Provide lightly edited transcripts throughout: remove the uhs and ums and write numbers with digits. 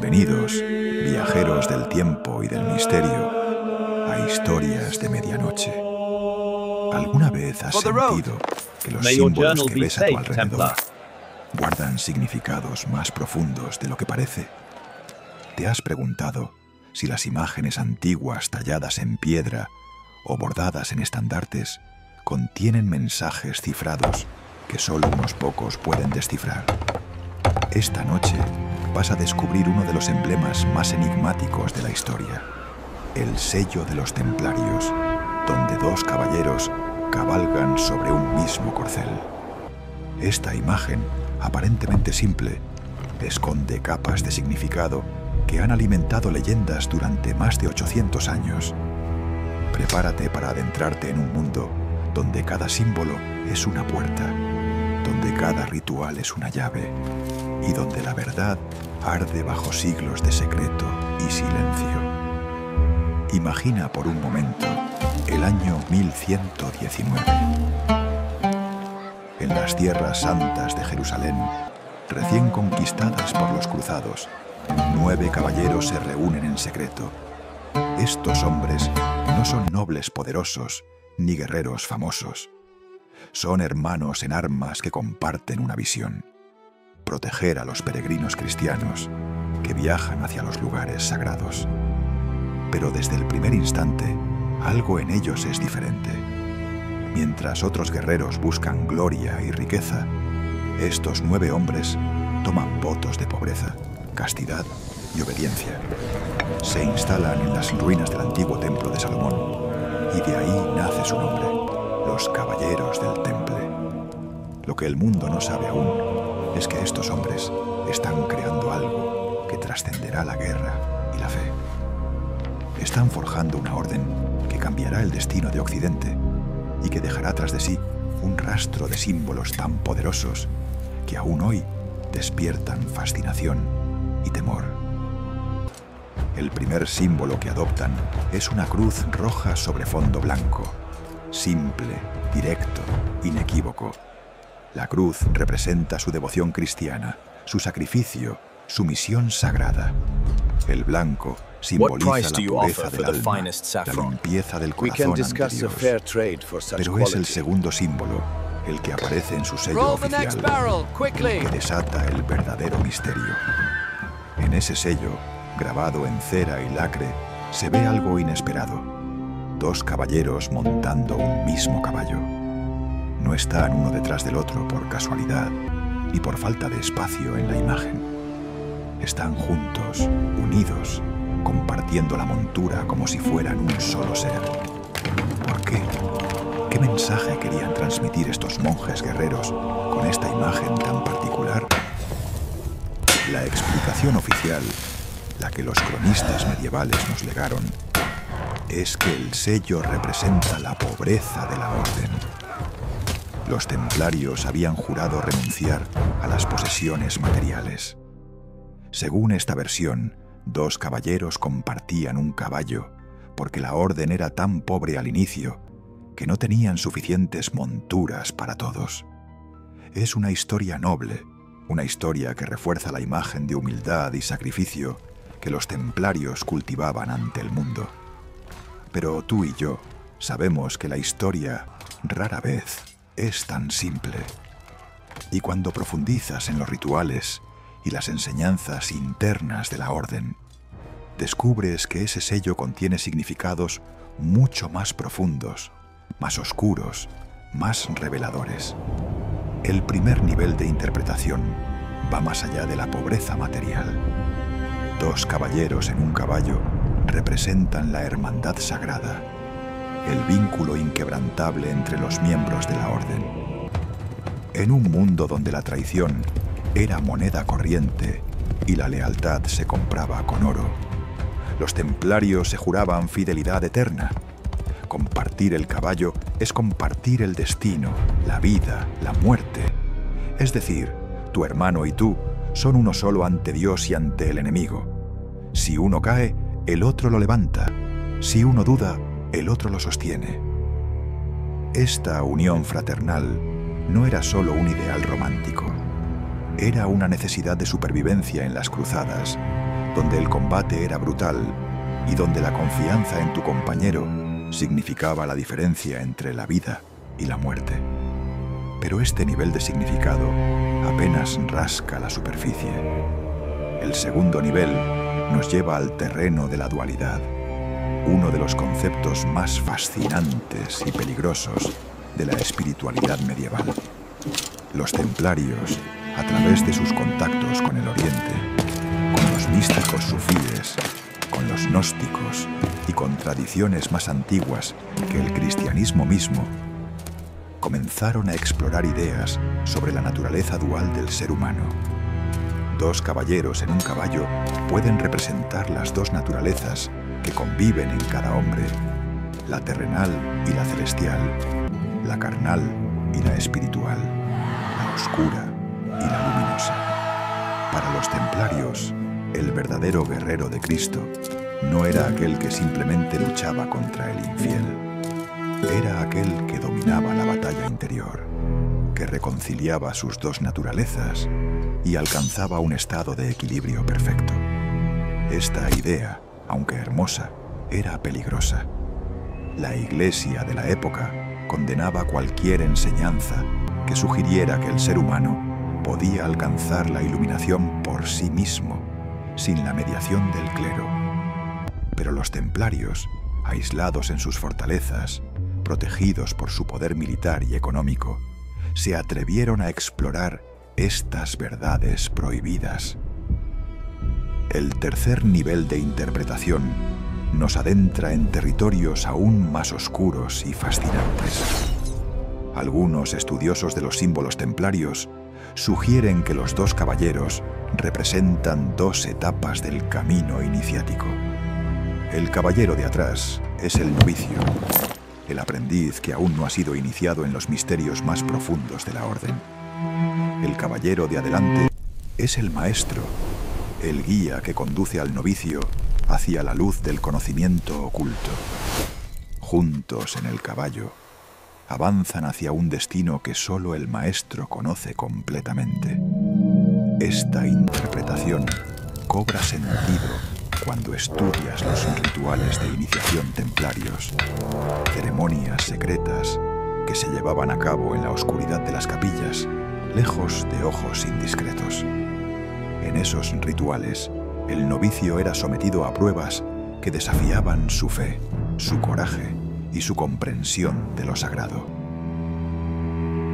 Bienvenidos, viajeros del tiempo y del misterio, a Historias de Medianoche. ¿Alguna vez has sentido que los símbolos que ves a tu alrededor guardan significados más profundos de lo que parece? ¿Te has preguntado si las imágenes antiguas talladas en piedra o bordadas en estandartes contienen mensajes cifrados que solo unos pocos pueden descifrar? Esta noche vas a descubrir uno de los emblemas más enigmáticos de la historia, el sello de los templarios, donde dos caballeros cabalgan sobre un mismo corcel. Esta imagen, aparentemente simple, esconde capas de significado que han alimentado leyendas durante más de 800 años. Prepárate para adentrarte en un mundo donde cada símbolo es una puerta, donde cada ritual es una llave y donde la verdad arde bajo siglos de secreto y silencio. Imagina por un momento el año 1119. En las tierras santas de Jerusalén, recién conquistadas por los cruzados, 9 caballeros se reúnen en secreto. Estos hombres no son nobles poderosos ni guerreros famosos. Son hermanos en armas que comparten una visión: proteger a los peregrinos cristianos que viajan hacia los lugares sagrados. Pero desde el primer instante, algo en ellos es diferente. Mientras otros guerreros buscan gloria y riqueza, estos 9 hombres toman votos de pobreza, castidad y obediencia. Se instalan en las ruinas del antiguo templo de Salomón, y de ahí nace su nombre, los Caballeros del Temple. Lo que el mundo no sabe aún es que estos hombres están creando algo que trascenderá la guerra y la fe. Están forjando una orden que cambiará el destino de Occidente y que dejará tras de sí un rastro de símbolos tan poderosos que aún hoy despiertan fascinación y temor. El primer símbolo que adoptan es una cruz roja sobre fondo blanco, simple, directo, inequívoco. La cruz representa su devoción cristiana, su sacrificio, su misión sagrada. El blanco simboliza la pureza del alma, la limpieza del corazón ante Dios. Pero es el segundo símbolo, el que aparece en su sello oficial, que desata el verdadero misterio. En ese sello, grabado en cera y lacre, se ve algo inesperado: 2 caballeros montando un mismo caballo. No están uno detrás del otro por casualidad, ni por falta de espacio en la imagen. Están juntos, unidos, compartiendo la montura como si fueran un solo ser. ¿Por qué? ¿Qué mensaje querían transmitir estos monjes guerreros con esta imagen tan particular? La explicación oficial, la que los cronistas medievales nos legaron, es que el sello representa la pobreza de la orden. Los templarios habían jurado renunciar a las posesiones materiales. Según esta versión, 2 caballeros compartían un caballo porque la orden era tan pobre al inicio que no tenían suficientes monturas para todos. Es una historia noble, una historia que refuerza la imagen de humildad y sacrificio que los templarios cultivaban ante el mundo. Pero tú y yo sabemos que la historia rara vez es tan simple. Y cuando profundizas en los rituales y las enseñanzas internas de la orden, descubres que ese sello contiene significados mucho más profundos, más oscuros, más reveladores. El primer nivel de interpretación va más allá de la pobreza material. 2 caballeros en un caballo representan la hermandad sagrada, el vínculo inquebrantable entre los miembros de la orden. En un mundo donde la traición era moneda corriente y la lealtad se compraba con oro, los templarios se juraban fidelidad eterna. Compartir el caballo es compartir el destino, la vida, la muerte. Es decir, tu hermano y tú son uno solo ante Dios y ante el enemigo. Si uno cae, el otro lo levanta. Si uno duda, el otro lo sostiene. Esta unión fraternal no era solo un ideal romántico. Era una necesidad de supervivencia en las cruzadas donde el combate era brutal y donde la confianza en tu compañero significaba la diferencia entre la vida y la muerte. Pero este nivel de significado apenas rasca la superficie. El segundo nivel nos lleva al terreno de la dualidad, uno de los conceptos más fascinantes y peligrosos de la espiritualidad medieval. Los templarios, a través de sus contactos con el Oriente, con los místicos sufíes, con los gnósticos y con tradiciones más antiguas que el cristianismo mismo, comenzaron a explorar ideas sobre la naturaleza dual del ser humano. Dos caballeros en un caballo pueden representar las dos naturalezas que conviven en cada hombre, la terrenal y la celestial, la carnal y la espiritual, la oscura y la luminosa. Para los templarios, el verdadero guerrero de Cristo no era aquel que simplemente luchaba contra el infiel. Era aquel que dominaba la batalla interior, que reconciliaba sus dos naturalezas y alcanzaba un estado de equilibrio perfecto. Esta idea, aunque hermosa, era peligrosa. La Iglesia de la época condenaba cualquier enseñanza que sugiriera que el ser humano podía alcanzar la iluminación por sí mismo, sin la mediación del clero. Pero los templarios, aislados en sus fortalezas, protegidos por su poder militar y económico, se atrevieron a explorar estas verdades prohibidas. El tercer nivel de interpretación nos adentra en territorios aún más oscuros y fascinantes. Algunos estudiosos de los símbolos templarios sugieren que los dos caballeros representan dos etapas del camino iniciático. El caballero de atrás es el novicio, el aprendiz que aún no ha sido iniciado en los misterios más profundos de la orden. El caballero de adelante es el maestro, el guía que conduce al novicio hacia la luz del conocimiento oculto. Juntos en el caballo, avanzan hacia un destino que solo el maestro conoce completamente. Esta interpretación cobra sentido cuando estudias los rituales de iniciación templarios, ceremonias secretas que se llevaban a cabo en la oscuridad de las capillas, lejos de ojos indiscretos. En esos rituales, el novicio era sometido a pruebas que desafiaban su fe, su coraje y su comprensión de lo sagrado.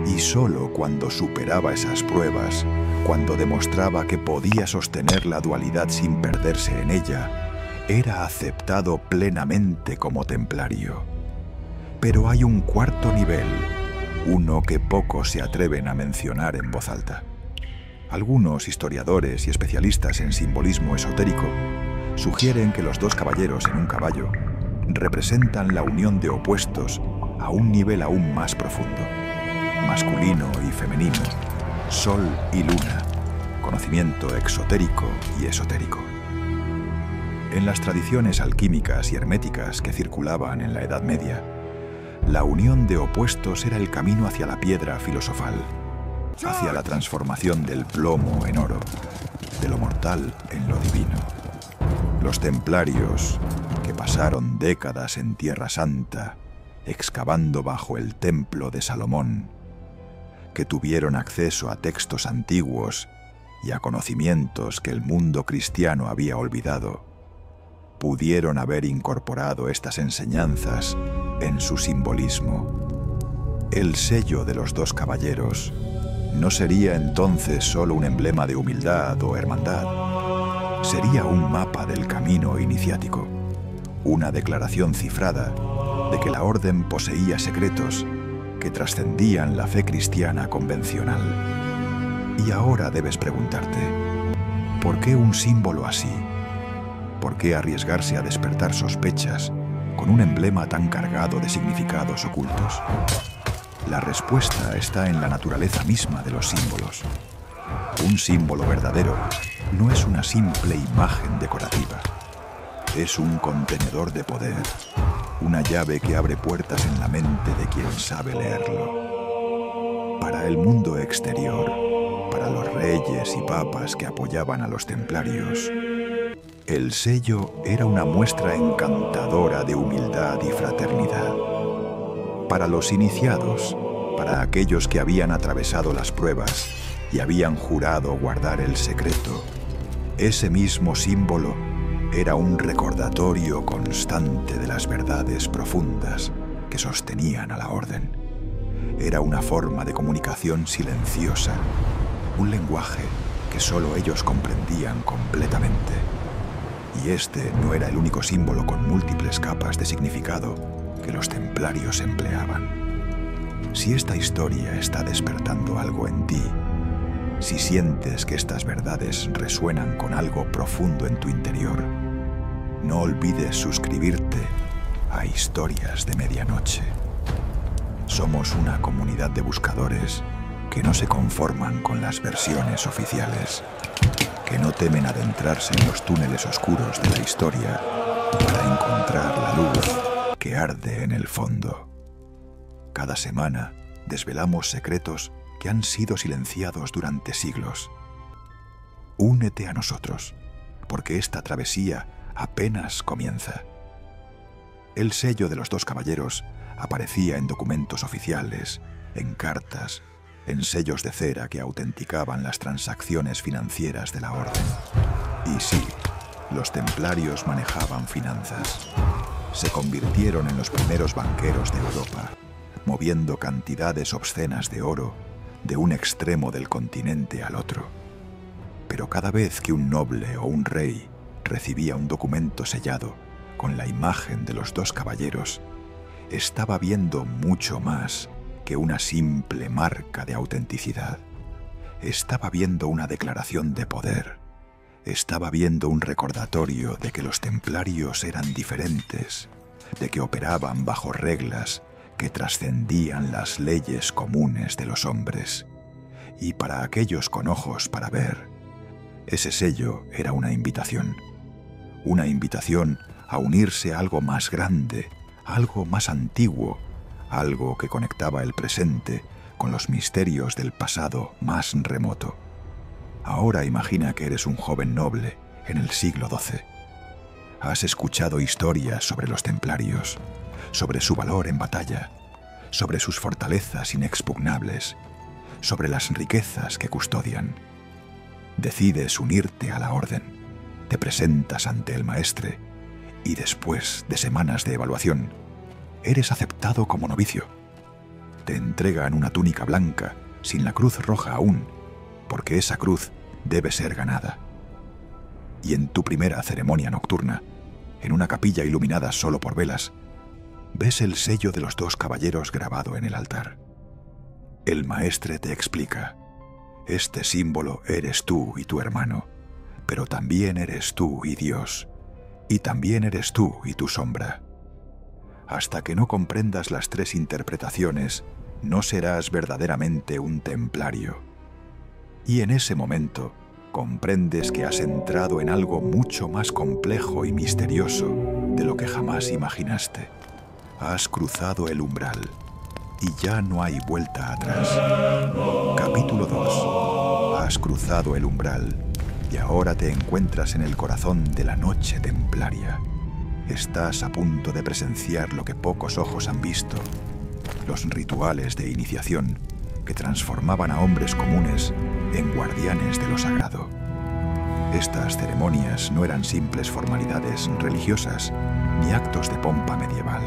Y solo cuando superaba esas pruebas, cuando demostraba que podía sostener la dualidad sin perderse en ella, era aceptado plenamente como templario. Pero hay un cuarto nivel, uno que pocos se atreven a mencionar en voz alta. Algunos historiadores y especialistas en simbolismo esotérico sugieren que los dos caballeros en un caballo representan la unión de opuestos a un nivel aún más profundo, masculino y femenino, sol y luna, conocimiento exotérico y esotérico. En las tradiciones alquímicas y herméticas que circulaban en la Edad Media, la unión de opuestos era el camino hacia la piedra filosofal, hacia la transformación del plomo en oro, de lo mortal en lo divino. Los templarios, que pasaron décadas en Tierra Santa, excavando bajo el templo de Salomón, que tuvieron acceso a textos antiguos y a conocimientos que el mundo cristiano había olvidado, pudieron haber incorporado estas enseñanzas en su simbolismo. El sello de los dos caballeros no sería entonces solo un emblema de humildad o hermandad. Sería un mapa del camino iniciático, una declaración cifrada de que la orden poseía secretos que trascendían la fe cristiana convencional. Y ahora debes preguntarte, ¿por qué un símbolo así? ¿Por qué arriesgarse a despertar sospechas con un emblema tan cargado de significados ocultos? La respuesta está en la naturaleza misma de los símbolos. Un símbolo verdadero no es una simple imagen decorativa. Es un contenedor de poder, una llave que abre puertas en la mente de quien sabe leerlo. Para el mundo exterior, para los reyes y papas que apoyaban a los templarios, El sello era una muestra encantadora de humildad y fraternidad. Para los iniciados, para aquellos que habían atravesado las pruebas y habían jurado guardar el secreto, ese mismo símbolo era un recordatorio constante de las verdades profundas que sostenían a la orden. Era una forma de comunicación silenciosa, un lenguaje que solo ellos comprendían completamente. Y este no era el único símbolo con múltiples capas de significado que los templarios empleaban. Si esta historia está despertando algo en ti, si sientes que estas verdades resuenan con algo profundo en tu interior, no olvides suscribirte a Historias de Medianoche. Somos una comunidad de buscadores que no se conforman con las versiones oficiales, que no temen adentrarse en los túneles oscuros de la historia para encontrar la luz que arde en el fondo. Cada semana desvelamos secretos que han sido silenciados durante siglos. Únete a nosotros, porque esta travesía apenas comienza. El sello de los dos caballeros aparecía en documentos oficiales, en cartas, en sellos de cera que autenticaban las transacciones financieras de la orden. Y sí, los templarios manejaban finanzas. Se convirtieron en los primeros banqueros de Europa, moviendo cantidades obscenas de oro de un extremo del continente al otro. Pero cada vez que un noble o un rey recibía un documento sellado con la imagen de los dos caballeros, estaba viendo mucho más que una simple marca de autenticidad. Estaba viendo una declaración de poder. Estaba viendo un recordatorio de que los templarios eran diferentes, de que operaban bajo reglas que trascendían las leyes comunes de los hombres. Y para aquellos con ojos para ver, ese sello era una invitación a unirse a algo más grande, algo más antiguo, algo que conectaba el presente con los misterios del pasado más remoto. Ahora imagina que eres un joven noble en el siglo XII. Has escuchado historias sobre los templarios, sobre su valor en batalla, sobre sus fortalezas inexpugnables, sobre las riquezas que custodian. Decides unirte a la orden, te presentas ante el maestre y después de semanas de evaluación, eres aceptado como novicio. Te entregan una túnica blanca sin la cruz roja aún, porque esa cruz debe ser ganada. Y en tu primera ceremonia nocturna, en una capilla iluminada solo por velas, ves el sello de los dos caballeros grabado en el altar. El maestre te explica: este símbolo eres tú y tu hermano, pero también eres tú y Dios, y también eres tú y tu sombra. Hasta que no comprendas las tres interpretaciones, no serás verdaderamente un templario. Y en ese momento, comprendes que has entrado en algo mucho más complejo y misterioso de lo que jamás imaginaste. Has cruzado el umbral y ya no hay vuelta atrás. Capítulo 2. Has cruzado el umbral y ahora te encuentras en el corazón de la noche templaria. Estás a punto de presenciar lo que pocos ojos han visto: los rituales de iniciación que transformaban a hombres comunes en guardianes de lo sagrado. Estas ceremonias no eran simples formalidades religiosas ni actos de pompa medieval.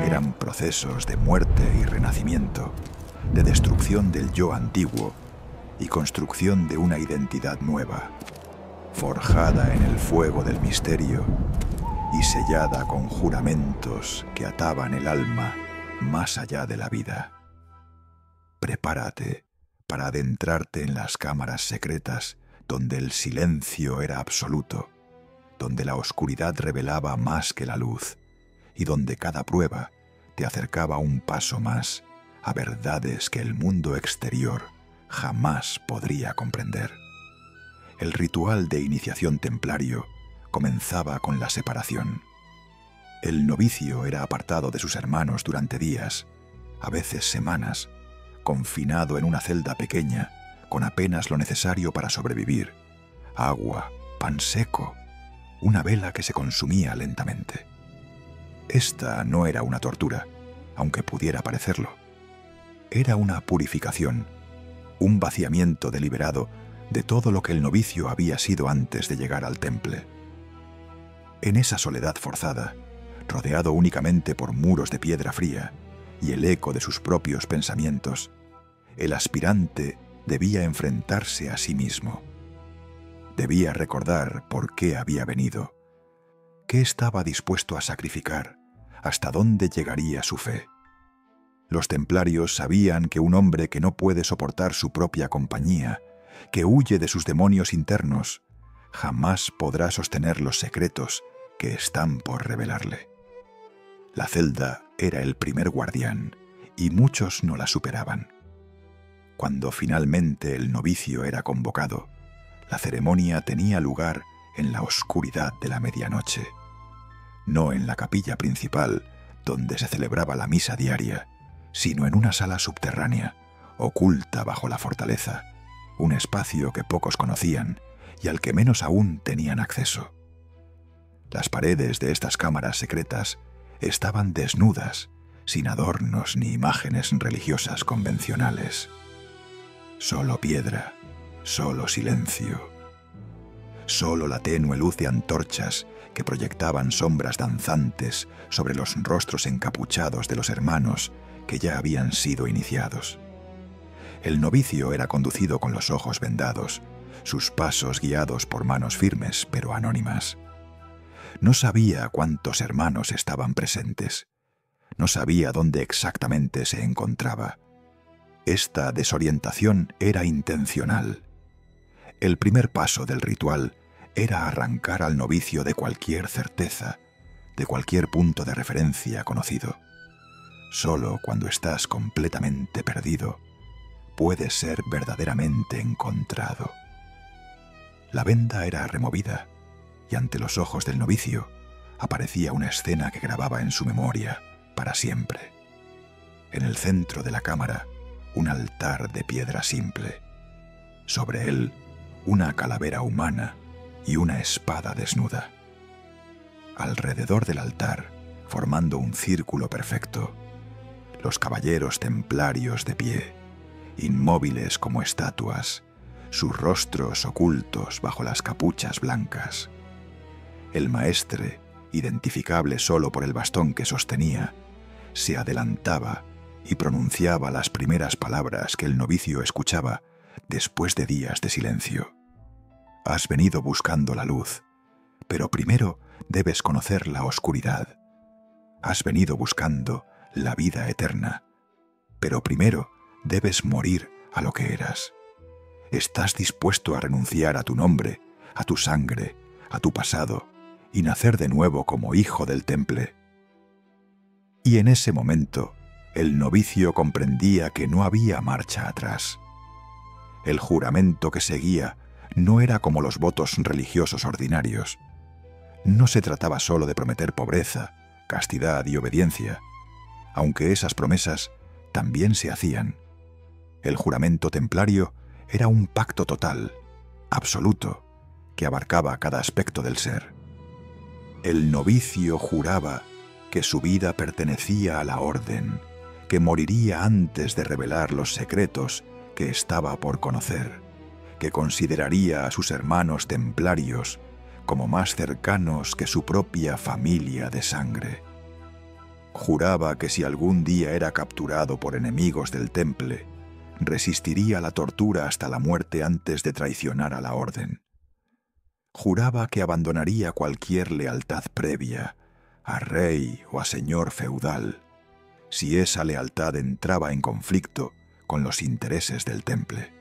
Eran procesos de muerte y renacimiento, de destrucción del yo antiguo y construcción de una identidad nueva, forjada en el fuego del misterio y sellada con juramentos que ataban el alma más allá de la vida. Prepárate para adentrarte en las cámaras secretas donde el silencio era absoluto, donde la oscuridad revelaba más que la luz y donde cada prueba te acercaba un paso más a verdades que el mundo exterior jamás podría comprender. El ritual de iniciación templario comenzaba con la separación. El novicio era apartado de sus hermanos durante días, a veces semanas, confinado en una celda pequeña, con apenas lo necesario para sobrevivir: agua, pan seco una vela que se consumía lentamente. Esta no era una tortura, aunque pudiera parecerlo. Era una purificación, un vaciamiento deliberado de todo lo que el novicio había sido antes de llegar al temple. En esa soledad forzada, rodeado únicamente por muros de piedra fría y el eco de sus propios pensamientos, el aspirante debía enfrentarse a sí mismo. Debía recordar por qué había venido, qué estaba dispuesto a sacrificar, hasta dónde llegaría su fe. Los templarios sabían que un hombre que no puede soportar su propia compañía, que huye de sus demonios internos, jamás podrá sostener los secretos que están por revelarle. La celda era el primer guardián, y muchos no la superaban. Cuando finalmente el novicio era convocado, la ceremonia tenía lugar en la oscuridad de la medianoche, no en la capilla principal donde se celebraba la misa diaria, sino en una sala subterránea, oculta bajo la fortaleza, un espacio que pocos conocían y al que menos aún tenían acceso. Las paredes de estas cámaras secretas estaban desnudas, sin adornos ni imágenes religiosas convencionales. Solo piedra, solo silencio. Solo la tenue luz de antorchas que proyectaban sombras danzantes sobre los rostros encapuchados de los hermanos que ya habían sido iniciados. El novicio era conducido con los ojos vendados, sus pasos guiados por manos firmes pero anónimas. No sabía cuántos hermanos estaban presentes. No sabía dónde exactamente se encontraba. Esta desorientación era intencional. El primer paso del ritual era arrancar al novicio de cualquier certeza, de cualquier punto de referencia conocido. Solo cuando estás completamente perdido, puedes ser verdaderamente encontrado. La venda era removida, y ante los ojos del novicio aparecía una escena que grababa en su memoria para siempre. En el centro de la cámara, un altar de piedra simple. Sobre él, una calavera humana y una espada desnuda. Alrededor del altar, formando un círculo perfecto, los caballeros templarios de pie, inmóviles como estatuas, sus rostros ocultos bajo las capuchas blancas. El maestre, identificable solo por el bastón que sostenía, se adelantaba y pronunciaba las primeras palabras que el novicio escuchaba después de días de silencio. Has venido buscando la luz, pero primero debes conocer la oscuridad. Has venido buscando la vida eterna, pero primero debes morir a lo que eras. ¿Estás dispuesto a renunciar a tu nombre, a tu sangre, a tu pasado, y nacer de nuevo como hijo del temple? Y en ese momento, el novicio comprendía que no había marcha atrás. El juramento que seguía no era como los votos religiosos ordinarios. No se trataba solo de prometer pobreza, castidad y obediencia, aunque esas promesas también se hacían. El juramento templario era un pacto total, absoluto, que abarcaba cada aspecto del ser. El novicio juraba que su vida pertenecía a la orden, que moriría antes de revelar los secretos que estaba por conocer, que consideraría a sus hermanos templarios como más cercanos que su propia familia de sangre. Juraba que si algún día era capturado por enemigos del temple, resistiría la tortura hasta la muerte antes de traicionar a la orden. Juraba que abandonaría cualquier lealtad previa, a rey o a señor feudal, si esa lealtad entraba en conflicto con los intereses del temple.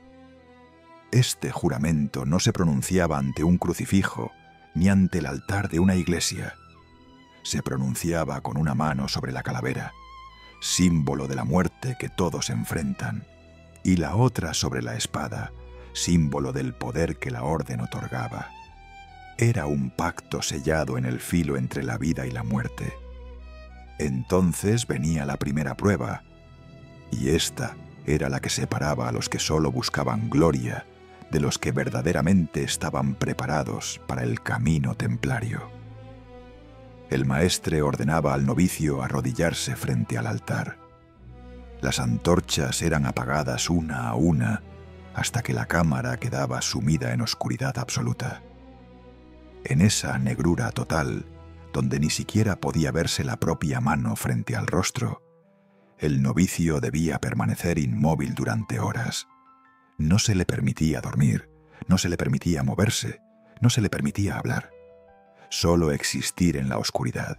Este juramento no se pronunciaba ante un crucifijo ni ante el altar de una iglesia. Se pronunciaba con una mano sobre la calavera, símbolo de la muerte que todos enfrentan, y la otra sobre la espada, símbolo del poder que la orden otorgaba. Era un pacto sellado en el filo entre la vida y la muerte. Entonces venía la primera prueba, y esta era la que separaba a los que solo buscaban gloria de los que verdaderamente estaban preparados para el camino templario. El maestre ordenaba al novicio arrodillarse frente al altar. Las antorchas eran apagadas una a una hasta que la cámara quedaba sumida en oscuridad absoluta. En esa negrura total, donde ni siquiera podía verse la propia mano frente al rostro, el novicio debía permanecer inmóvil durante horas. No se le permitía dormir, no se le permitía moverse, no se le permitía hablar. Solo existir en la oscuridad,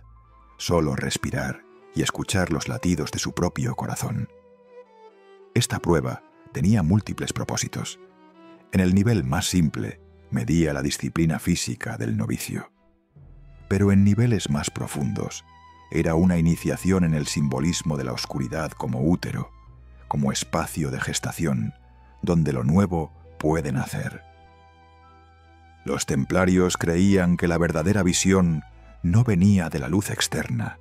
solo respirar y escuchar los latidos de su propio corazón. Esta prueba tenía múltiples propósitos. En el nivel más simple, medía la disciplina física del novicio. Pero en niveles más profundos, era una iniciación en el simbolismo de la oscuridad como útero, como espacio de gestación, donde lo nuevo puede nacer. Los templarios creían que la verdadera visión no venía de la luz externa,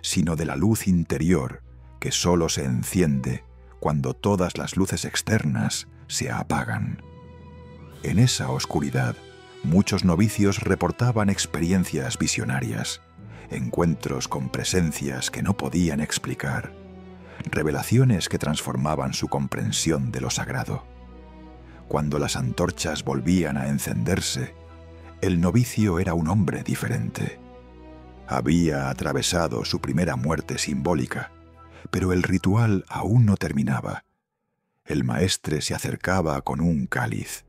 sino de la luz interior que solo se enciende cuando todas las luces externas se apagan. En esa oscuridad, muchos novicios reportaban experiencias visionarias, encuentros con presencias que no podían explicar, revelaciones que transformaban su comprensión de lo sagrado. Cuando las antorchas volvían a encenderse, el novicio era un hombre diferente. Había atravesado su primera muerte simbólica, pero el ritual aún no terminaba. El maestre se acercaba con un cáliz.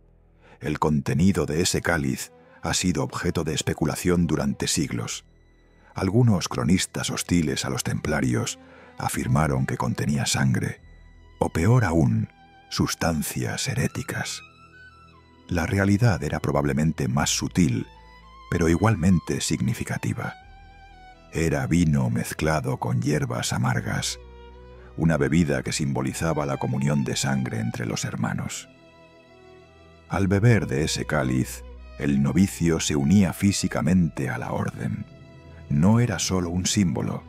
El contenido de ese cáliz ha sido objeto de especulación durante siglos. Algunos cronistas hostiles a los templarios afirmaron que contenía sangre, o peor aún, sustancias heréticas. La realidad era probablemente más sutil, pero igualmente significativa. Era vino mezclado con hierbas amargas, una bebida que simbolizaba la comunión de sangre entre los hermanos. Al beber de ese cáliz, el novicio se unía físicamente a la orden. No era solo un símbolo.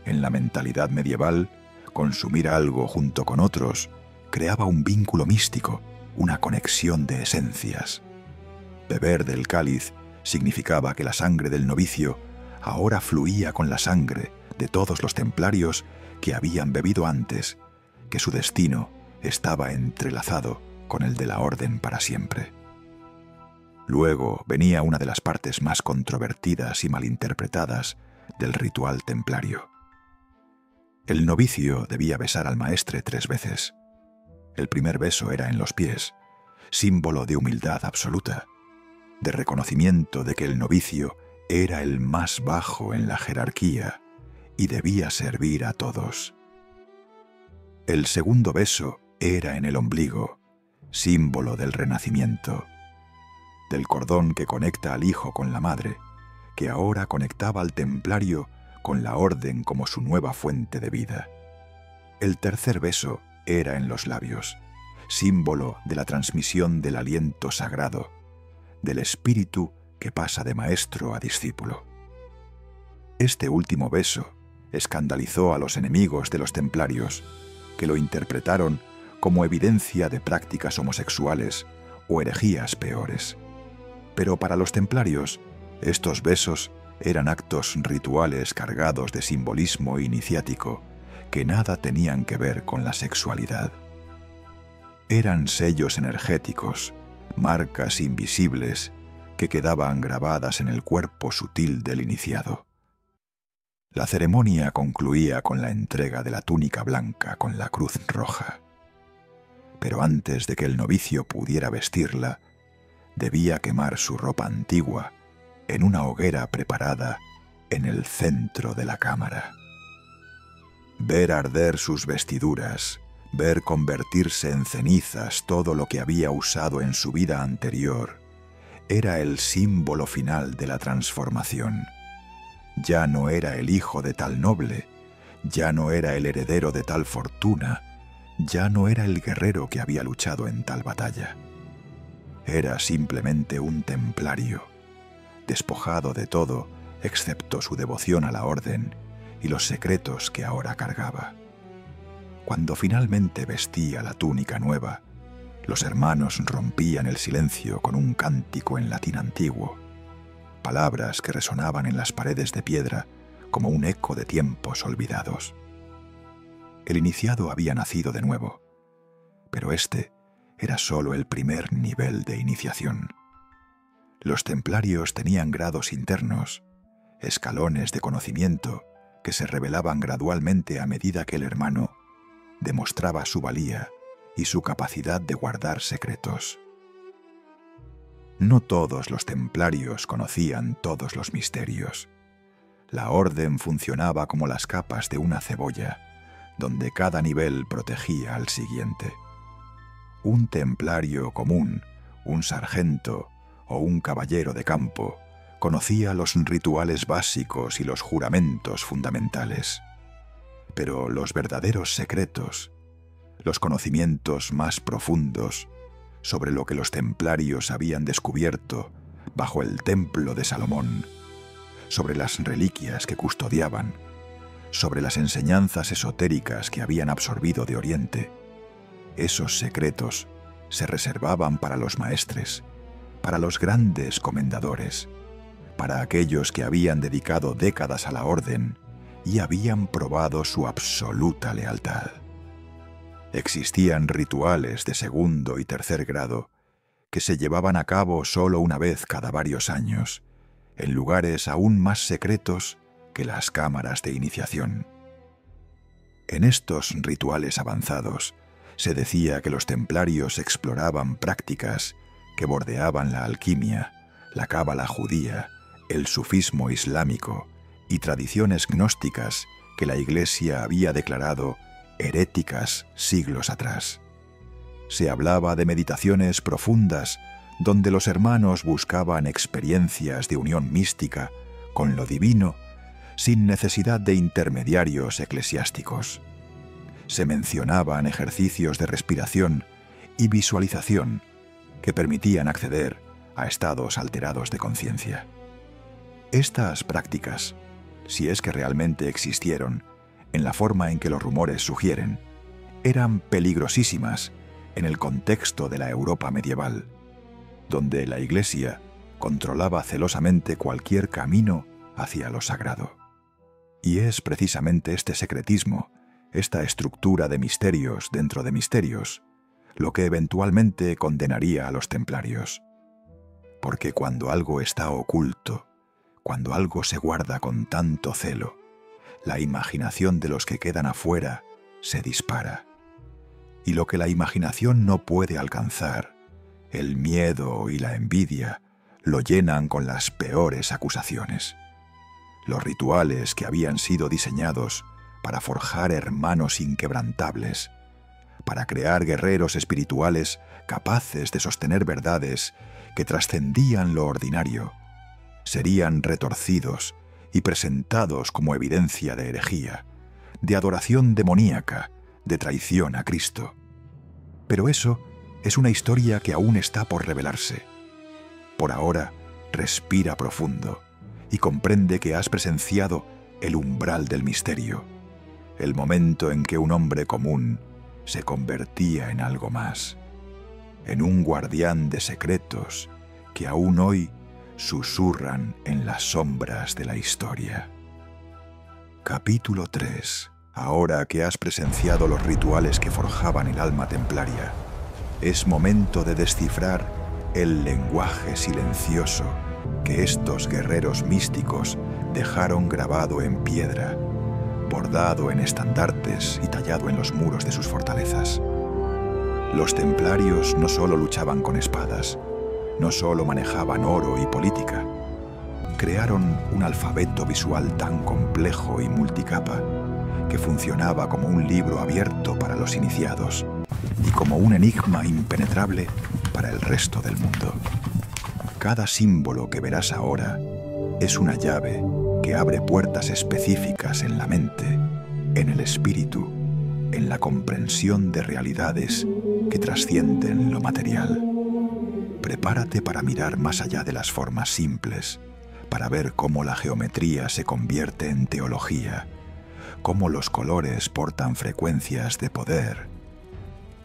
En la mentalidad medieval, consumir algo junto con otros creaba un vínculo místico, una conexión de esencias. Beber del cáliz significaba que la sangre del novicio ahora fluía con la sangre de todos los templarios que habían bebido antes, que su destino estaba entrelazado con el de la orden para siempre. Luego venía una de las partes más controvertidas y malinterpretadas del ritual templario. El novicio debía besar al maestre 3 veces. El primer beso era en los pies, símbolo de humildad absoluta, de reconocimiento de que el novicio era el más bajo en la jerarquía y debía servir a todos. El segundo beso era en el ombligo, símbolo del renacimiento, del cordón que conecta al hijo con la madre, que ahora conectaba al templario con la orden como su nueva fuente de vida. El tercer beso era en los labios, símbolo de la transmisión del aliento sagrado, del espíritu que pasa de maestro a discípulo. Este último beso escandalizó a los enemigos de los templarios, que lo interpretaron como evidencia de prácticas homosexuales o herejías peores. Pero para los templarios, estos besos eran actos rituales cargados de simbolismo iniciático que nada tenían que ver con la sexualidad. Eran sellos energéticos, marcas invisibles que quedaban grabadas en el cuerpo sutil del iniciado. La ceremonia concluía con la entrega de la túnica blanca con la cruz roja. Pero antes de que el novicio pudiera vestirla, debía quemar su ropa antigua en una hoguera preparada en el centro de la cámara. Ver arder sus vestiduras, ver convertirse en cenizas todo lo que había usado en su vida anterior, era el símbolo final de la transformación. Ya no era el hijo de tal noble, ya no era el heredero de tal fortuna, ya no era el guerrero que había luchado en tal batalla. Era simplemente un templario, despojado de todo excepto su devoción a la orden y los secretos que ahora cargaba. Cuando finalmente vestía la túnica nueva, Los hermanos rompían el silencio con un cántico en latín antiguo, palabras que resonaban en las paredes de piedra como un eco de tiempos olvidados. El iniciado había nacido de nuevo, pero este era solo el primer nivel de iniciación. Los templarios tenían grados internos, escalones de conocimiento que se revelaban gradualmente a medida que el hermano demostraba su valía y su capacidad de guardar secretos. No todos los templarios conocían todos los misterios. La orden funcionaba como las capas de una cebolla, donde cada nivel protegía al siguiente. Un templario común, un sargento o un caballero de campo conocía los rituales básicos y los juramentos fundamentales. Pero los verdaderos secretos, los conocimientos más profundos sobre lo que los templarios habían descubierto bajo el templo de Salomón, sobre las reliquias que custodiaban, sobre las enseñanzas esotéricas que habían absorbido de Oriente, esos secretos se reservaban para los maestres, para los grandes comendadores, para aquellos que habían dedicado décadas a la orden y habían probado su absoluta lealtad. Existían rituales de segundo y tercer grado que se llevaban a cabo solo una vez cada varios años, en lugares aún más secretos que las cámaras de iniciación. En estos rituales avanzados se decía que los templarios exploraban prácticas que bordeaban la alquimia, la cábala judía, el sufismo islámico y tradiciones gnósticas que la Iglesia había declarado heréticas siglos atrás. Se hablaba de meditaciones profundas donde los hermanos buscaban experiencias de unión mística con lo divino sin necesidad de intermediarios eclesiásticos. Se mencionaban ejercicios de respiración y visualización que permitían acceder a estados alterados de conciencia. Estas prácticas, si es que realmente existieron, en la forma en que los rumores sugieren, eran peligrosísimas en el contexto de la Europa medieval, donde la Iglesia controlaba celosamente cualquier camino hacia lo sagrado. Y es precisamente este secretismo, esta estructura de misterios dentro de misterios, lo que eventualmente condenaría a los templarios. Porque cuando algo está oculto, cuando algo se guarda con tanto celo, la imaginación de los que quedan afuera se dispara. Y lo que la imaginación no puede alcanzar, el miedo y la envidia lo llenan con las peores acusaciones. Los rituales que habían sido diseñados para forjar hermanos inquebrantables, para crear guerreros espirituales capaces de sostener verdades que trascendían lo ordinario, serían retorcidos y presentados como evidencia de herejía, de adoración demoníaca, de traición a Cristo. Pero eso es una historia que aún está por revelarse. Por ahora, respira profundo y comprende que has presenciado el umbral del misterio, el momento en que un hombre común se convertía en algo más, en un guardián de secretos que aún hoy susurran en las sombras de la historia. Capítulo 3. Ahora que has presenciado los rituales que forjaban el alma templaria, es momento de descifrar el lenguaje silencioso que estos guerreros místicos dejaron grabado en piedra, bordado en estandartes y tallado en los muros de sus fortalezas. Los templarios no solo luchaban con espadas, no solo manejaban oro y política, crearon un alfabeto visual tan complejo y multicapa que funcionaba como un libro abierto para los iniciados y como un enigma impenetrable para el resto del mundo. Cada símbolo que verás ahora es una llave que abre puertas específicas en la mente, en el espíritu, en la comprensión de realidades que trascienden lo material. Prepárate para mirar más allá de las formas simples, para ver cómo la geometría se convierte en teología, cómo los colores portan frecuencias de poder,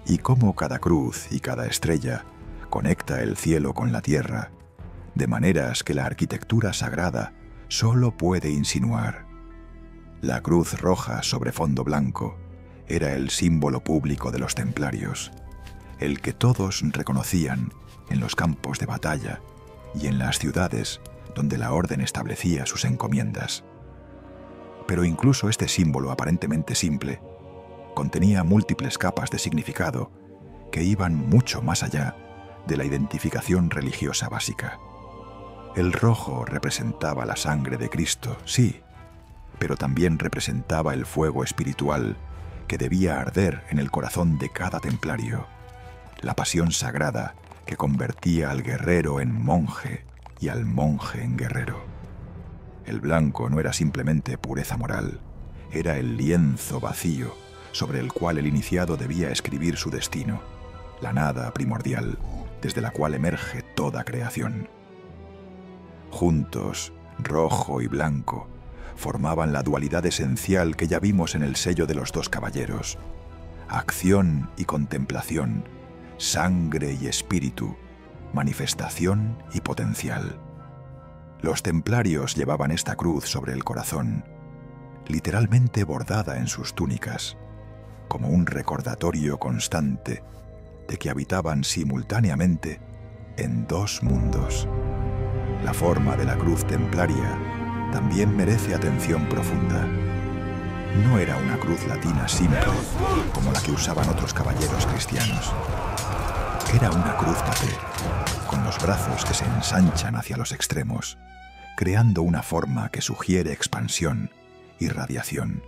y cómo cada cruz y cada estrella conecta el cielo con la tierra, de maneras que la arquitectura sagrada solo puede insinuar. La cruz roja sobre fondo blanco era el símbolo público de los templarios, el que todos reconocían en los campos de batalla y en las ciudades donde la orden establecía sus encomiendas. Pero incluso este símbolo aparentemente simple contenía múltiples capas de significado que iban mucho más allá de la identificación religiosa básica. El rojo representaba la sangre de Cristo, sí, pero también representaba el fuego espiritual que debía arder en el corazón de cada templario, la pasión sagrada que convertía al guerrero en monje y al monje en guerrero. El blanco no era simplemente pureza moral, era el lienzo vacío sobre el cual el iniciado debía escribir su destino, la nada primordial desde la cual emerge toda creación. Juntos, rojo y blanco, formaban la dualidad esencial que ya vimos en el sello de los dos caballeros: acción y contemplación, sangre y espíritu, manifestación y potencial. Los templarios llevaban esta cruz sobre el corazón, literalmente bordada en sus túnicas, como un recordatorio constante de que habitaban simultáneamente en dos mundos. La forma de la cruz templaria también merece atención profunda. No era una cruz latina simple, como la que usaban otros caballeros cristianos. Era una cruz paté, con los brazos que se ensanchan hacia los extremos, creando una forma que sugiere expansión y radiación,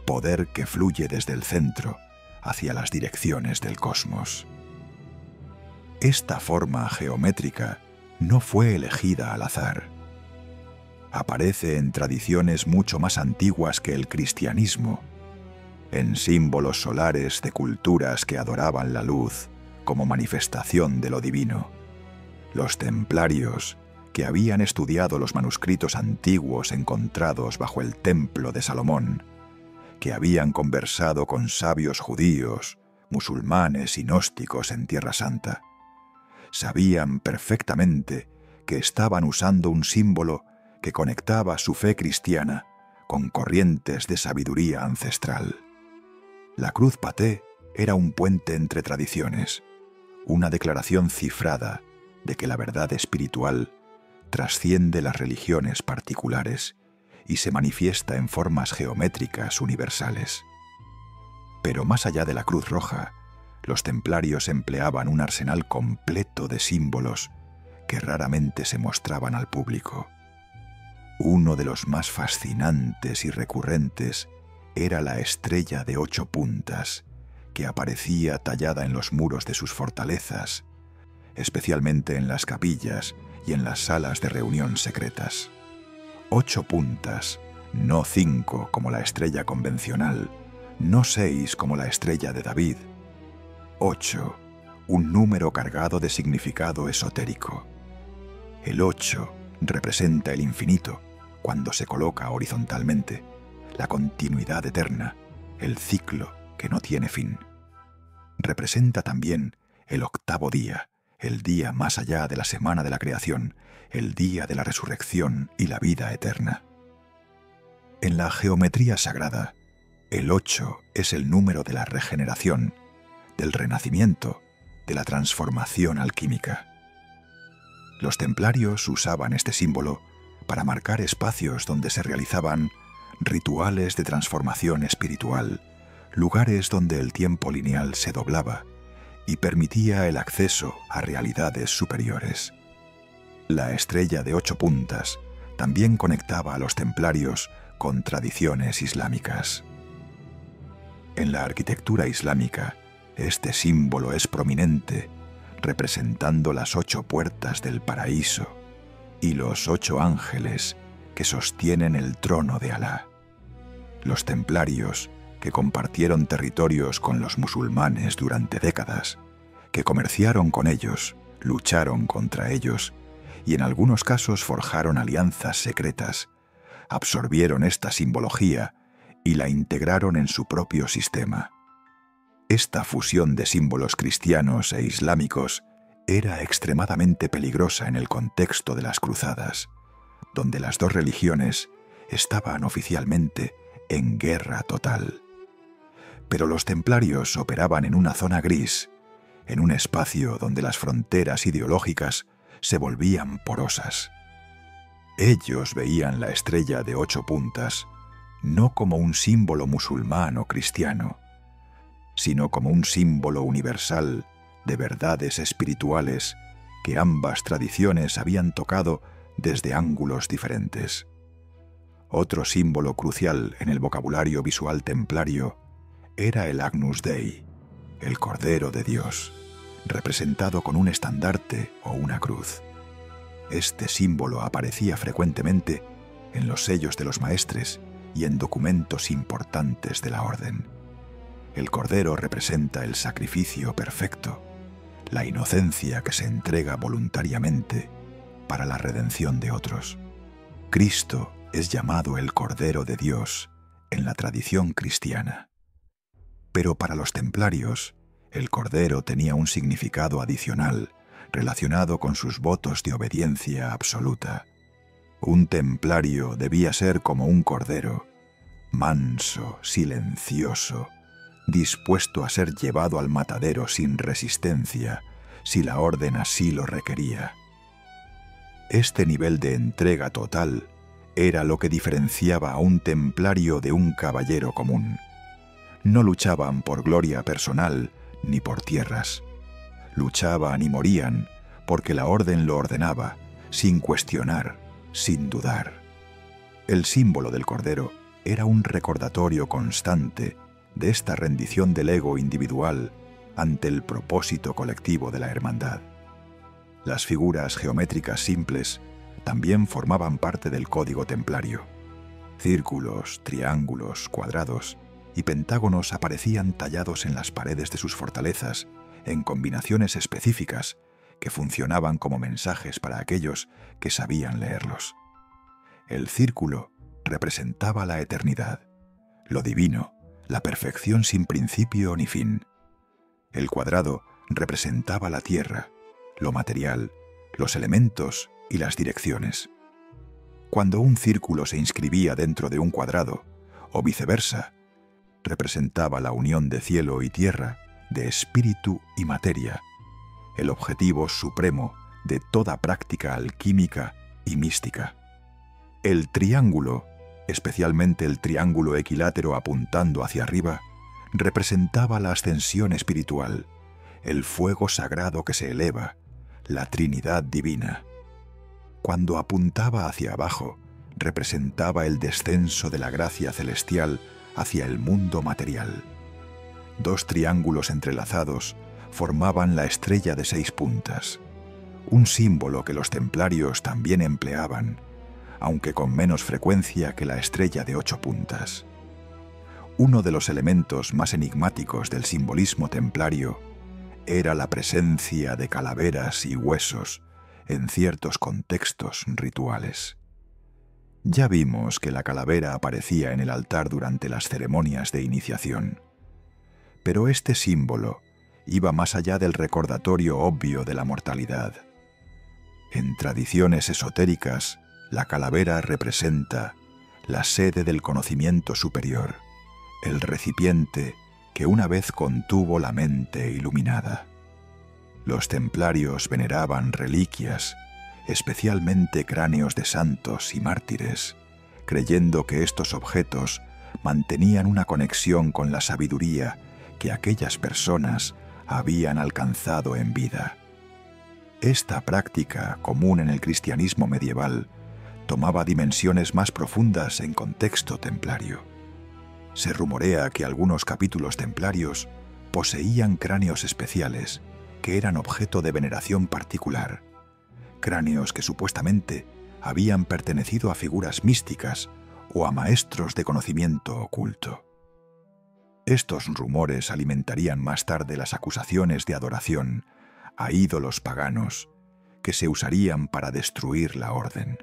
poder que fluye desde el centro hacia las direcciones del cosmos. Esta forma geométrica no fue elegida al azar. Aparece en tradiciones mucho más antiguas que el cristianismo, en símbolos solares de culturas que adoraban la luz como manifestación de lo divino. Los templarios, que habían estudiado los manuscritos antiguos encontrados bajo el templo de Salomón, que habían conversado con sabios judíos, musulmanes y gnósticos en Tierra Santa, sabían perfectamente que estaban usando un símbolo que conectaba su fe cristiana con corrientes de sabiduría ancestral. La cruz paté era un puente entre tradiciones, una declaración cifrada de que la verdad espiritual trasciende las religiones particulares y se manifiesta en formas geométricas universales. Pero más allá de la cruz roja, los templarios empleaban un arsenal completo de símbolos que raramente se mostraban al público. Uno de los más fascinantes y recurrentes era la estrella de 8 puntas, que aparecía tallada en los muros de sus fortalezas, especialmente en las capillas y en las salas de reunión secretas. 8 puntas, no 5 como la estrella convencional, no 6 como la estrella de David. 8, un número cargado de significado esotérico. El 8 representa el infinito cuando se coloca horizontalmente, la continuidad eterna, el ciclo que no tiene fin. Representa también el 8º día, el día más allá de la semana de la creación, el día de la resurrección y la vida eterna. En la geometría sagrada, el 8 es el número de la regeneración, del renacimiento, de la transformación alquímica. Los templarios usaban este símbolo para marcar espacios donde se realizaban rituales de transformación espiritual, lugares donde el tiempo lineal se doblaba y permitía el acceso a realidades superiores. La estrella de 8 puntas también conectaba a los templarios con tradiciones islámicas. En la arquitectura islámica, este símbolo es prominente, representando las 8 puertas del paraíso y los 8 ángeles que sostienen el trono de Alá. Los templarios, que compartieron territorios con los musulmanes durante décadas, que comerciaron con ellos, lucharon contra ellos y en algunos casos forjaron alianzas secretas, absorbieron esta simbología y la integraron en su propio sistema. Esta fusión de símbolos cristianos e islámicos era extremadamente peligrosa en el contexto de las cruzadas, donde las dos religiones estaban oficialmente en guerra total. Pero los templarios operaban en una zona gris, en un espacio donde las fronteras ideológicas se volvían porosas. Ellos veían la estrella de 8 puntas no como un símbolo musulmán o cristiano, sino como un símbolo universal de verdades espirituales que ambas tradiciones habían tocado desde ángulos diferentes. Otro símbolo crucial en el vocabulario visual templario era el Agnus Dei, el Cordero de Dios, representado con un estandarte o una cruz. Este símbolo aparecía frecuentemente en los sellos de los maestres y en documentos importantes de la orden. El Cordero representa el sacrificio perfecto, la inocencia que se entrega voluntariamente para la redención de otros. Cristo es llamado el Cordero de Dios en la tradición cristiana. Pero para los templarios, el Cordero tenía un significado adicional relacionado con sus votos de obediencia absoluta. Un templario debía ser como un cordero, manso, silencioso, dispuesto a ser llevado al matadero sin resistencia, si la orden así lo requería. Este nivel de entrega total era lo que diferenciaba a un templario de un caballero común. No luchaban por gloria personal ni por tierras. Luchaban y morían porque la orden lo ordenaba, sin cuestionar, sin dudar. El símbolo del Cordero era un recordatorio constante de esta rendición del ego individual ante el propósito colectivo de la hermandad. Las figuras geométricas simples también formaban parte del código templario. Círculos, triángulos, cuadrados y pentágonos aparecían tallados en las paredes de sus fortalezas en combinaciones específicas que funcionaban como mensajes para aquellos que sabían leerlos. El círculo representaba la eternidad, lo divino, la perfección sin principio ni fin. El cuadrado representaba la tierra, lo material, los elementos y las direcciones. Cuando un círculo se inscribía dentro de un cuadrado, o viceversa, representaba la unión de cielo y tierra, de espíritu y materia, el objetivo supremo de toda práctica alquímica y mística. El triángulo, especialmente el triángulo equilátero apuntando hacia arriba, representaba la ascensión espiritual, el fuego sagrado que se eleva, la Trinidad divina. Cuando apuntaba hacia abajo, representaba el descenso de la gracia celestial hacia el mundo material. Dos triángulos entrelazados formaban la estrella de 6 puntas, un símbolo que los templarios también empleaban, aunque con menos frecuencia que la estrella de 8 puntas. Uno de los elementos más enigmáticos del simbolismo templario era la presencia de calaveras y huesos en ciertos contextos rituales. Ya vimos que la calavera aparecía en el altar durante las ceremonias de iniciación. Pero este símbolo iba más allá del recordatorio obvio de la mortalidad. En tradiciones esotéricas, la calavera representa la sede del conocimiento superior, el recipiente que una vez contuvo la mente iluminada. Los templarios veneraban reliquias, especialmente cráneos de santos y mártires, creyendo que estos objetos mantenían una conexión con la sabiduría que aquellas personas habían alcanzado en vida. Esta práctica, común en el cristianismo medieval, tomaba dimensiones más profundas en contexto templario. Se rumorea que algunos capítulos templarios poseían cráneos especiales que eran objeto de veneración particular, cráneos que supuestamente habían pertenecido a figuras místicas o a maestros de conocimiento oculto. Estos rumores alimentarían más tarde las acusaciones de adoración a ídolos paganos que se usarían para destruir la orden.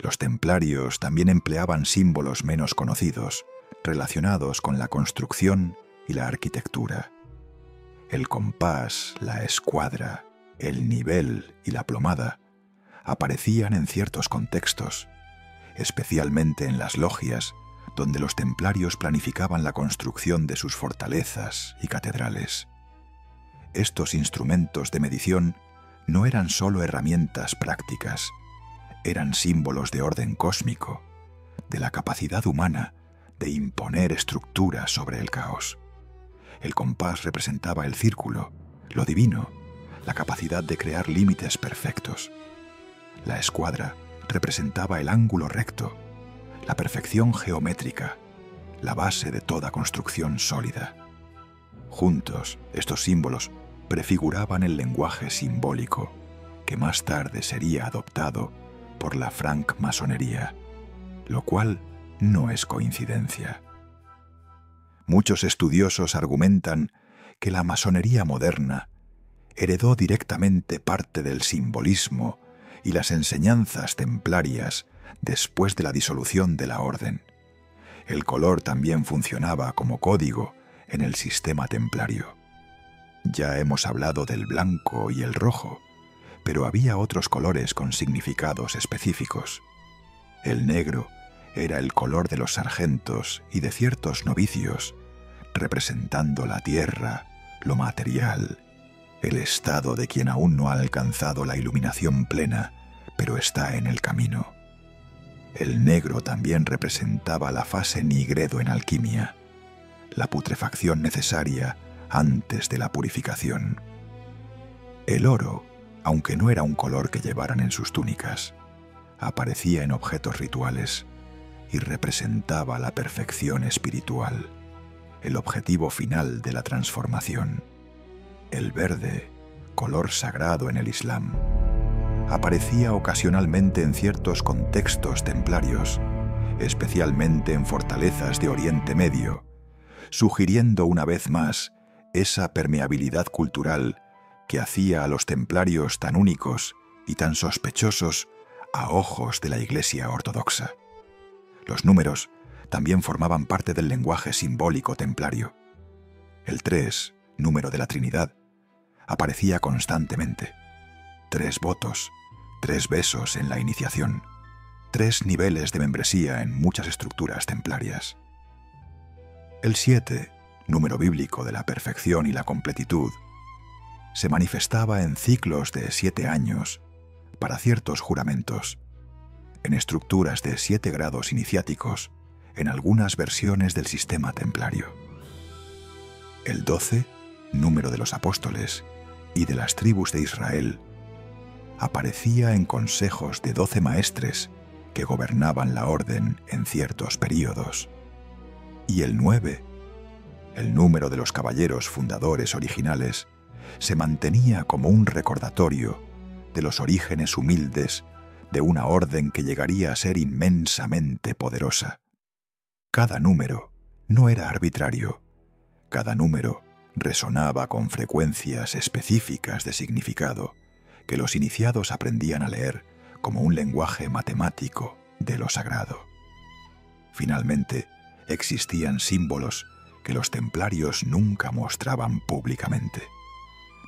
Los templarios también empleaban símbolos menos conocidos, relacionados con la construcción y la arquitectura. El compás, la escuadra, el nivel y la plomada aparecían en ciertos contextos, especialmente en las logias, donde los templarios planificaban la construcción de sus fortalezas y catedrales. Estos instrumentos de medición no eran solo herramientas prácticas, eran símbolos de orden cósmico, de la capacidad humana de imponer estructuras sobre el caos. El compás representaba el círculo, lo divino, la capacidad de crear límites perfectos. La escuadra representaba el ángulo recto, la perfección geométrica, la base de toda construcción sólida. Juntos, estos símbolos prefiguraban el lenguaje simbólico que más tarde sería adoptado por la francmasonería, lo cual no es coincidencia. Muchos estudiosos argumentan que la masonería moderna heredó directamente parte del simbolismo y las enseñanzas templarias después de la disolución de la orden. El color también funcionaba como código en el sistema templario. Ya hemos hablado del blanco y el rojo, pero había otros colores con significados específicos. El negro era el color de los sargentos y de ciertos novicios, representando la tierra, lo material, el estado de quien aún no ha alcanzado la iluminación plena, pero está en el camino. El negro también representaba la fase nigredo en alquimia, la putrefacción necesaria antes de la purificación. El oro, aunque no era un color que llevaran en sus túnicas, aparecía en objetos rituales y representaba la perfección espiritual, el objetivo final de la transformación. El verde, color sagrado en el Islam, aparecía ocasionalmente en ciertos contextos templarios, especialmente en fortalezas de Oriente Medio, sugiriendo una vez más esa permeabilidad cultural que hacía a los templarios tan únicos y tan sospechosos a ojos de la Iglesia ortodoxa. Los números también formaban parte del lenguaje simbólico templario. El 3, número de la Trinidad, aparecía constantemente. 3 votos, 3 besos en la iniciación, 3 niveles de membresía en muchas estructuras templarias. El 7, número bíblico de la perfección y la completitud, se manifestaba en ciclos de 7 años para ciertos juramentos, en estructuras de 7 grados iniciáticos en algunas versiones del sistema templario. El 12, número de los apóstoles y de las tribus de Israel, aparecía en consejos de 12 maestres que gobernaban la orden en ciertos períodos. Y el 9, el número de los caballeros fundadores originales, se mantenía como un recordatorio de los orígenes humildes de una orden que llegaría a ser inmensamente poderosa. Cada número no era arbitrario. Cada número resonaba con frecuencias específicas de significado que los iniciados aprendían a leer como un lenguaje matemático de lo sagrado. Finalmente, existían símbolos que los templarios nunca mostraban públicamente,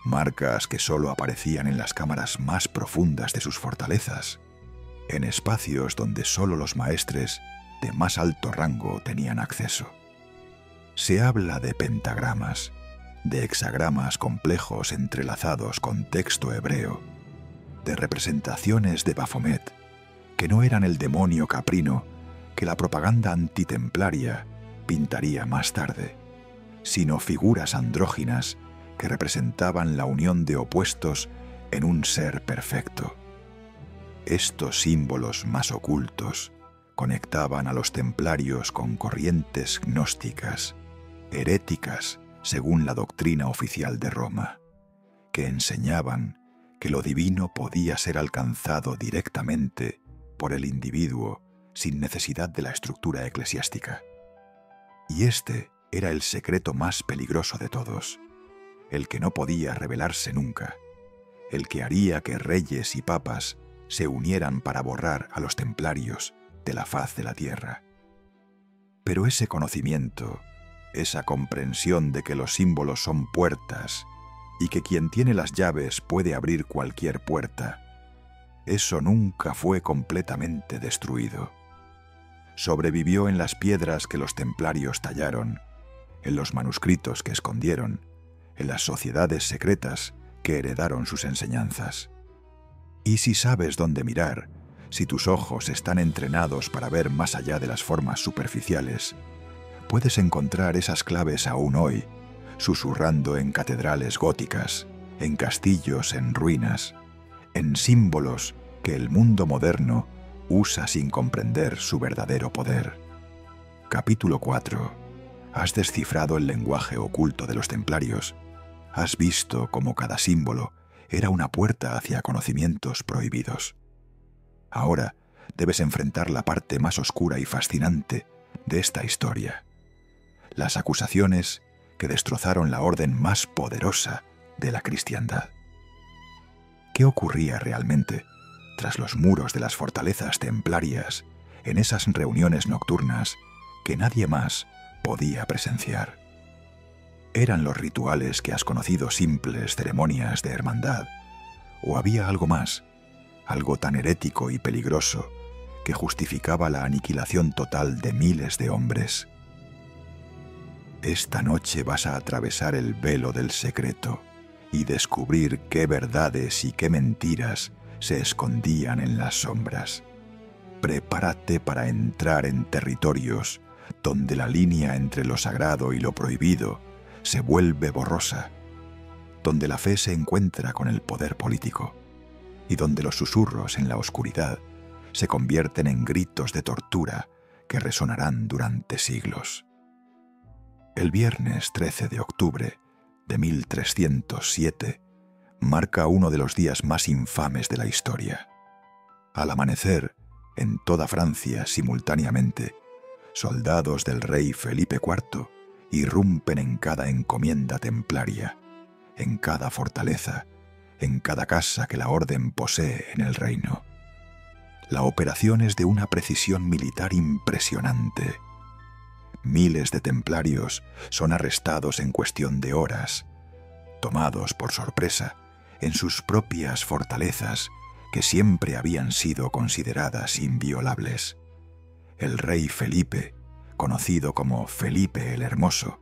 marcas que solo aparecían en las cámaras más profundas de sus fortalezas, en espacios donde solo los maestres de más alto rango tenían acceso. Se habla de pentagramas, de hexagramas complejos entrelazados con texto hebreo, de representaciones de Baphomet, que no eran el demonio caprino que la propaganda antitemplaria pintaría más tarde, sino figuras andróginas que representaban la unión de opuestos en un ser perfecto. Estos símbolos más ocultos conectaban a los templarios con corrientes gnósticas, heréticas según la doctrina oficial de Roma, que enseñaban que lo divino podía ser alcanzado directamente por el individuo sin necesidad de la estructura eclesiástica. Y este era el secreto más peligroso de todos, el que no podía revelarse nunca, el que haría que reyes y papas se unieran para borrar a los templarios de la faz de la tierra. Pero ese conocimiento esa comprensión de que los símbolos son puertas y que quien tiene las llaves puede abrir cualquier puerta, eso nunca fue completamente destruido. Sobrevivió en las piedras que los templarios tallaron, en los manuscritos que escondieron, en las sociedades secretas que heredaron sus enseñanzas. Y si sabes dónde mirar, si tus ojos están entrenados para ver más allá de las formas superficiales, puedes encontrar esas claves aún hoy, susurrando en catedrales góticas, en castillos en ruinas, en símbolos que el mundo moderno usa sin comprender su verdadero poder. Capítulo 4. Has descifrado el lenguaje oculto de los templarios. Has visto cómo cada símbolo era una puerta hacia conocimientos prohibidos. Ahora debes enfrentar la parte más oscura y fascinante de esta historia. Las acusaciones que destrozaron la orden más poderosa de la cristiandad. ¿Qué ocurría realmente tras los muros de las fortalezas templarias en esas reuniones nocturnas que nadie más podía presenciar? ¿Eran los rituales que has conocido simples ceremonias de hermandad? ¿O había algo más, algo tan herético y peligroso que justificaba la aniquilación total de miles de hombres? Esta noche vas a atravesar el velo del secreto y descubrir qué verdades y qué mentiras se escondían en las sombras. Prepárate para entrar en territorios donde la línea entre lo sagrado y lo prohibido se vuelve borrosa, donde la fe se encuentra con el poder político y donde los susurros en la oscuridad se convierten en gritos de tortura que resonarán durante siglos. El viernes 13 de octubre de 1307 marca uno de los días más infames de la historia. Al amanecer, en toda Francia simultáneamente, soldados del rey Felipe IV irrumpen en cada encomienda templaria, en cada fortaleza, en cada casa que la orden posee en el reino. La operación es de una precisión militar impresionante. Miles de templarios son arrestados en cuestión de horas, tomados por sorpresa en sus propias fortalezas que siempre habían sido consideradas inviolables. El rey Felipe, conocido como Felipe el Hermoso,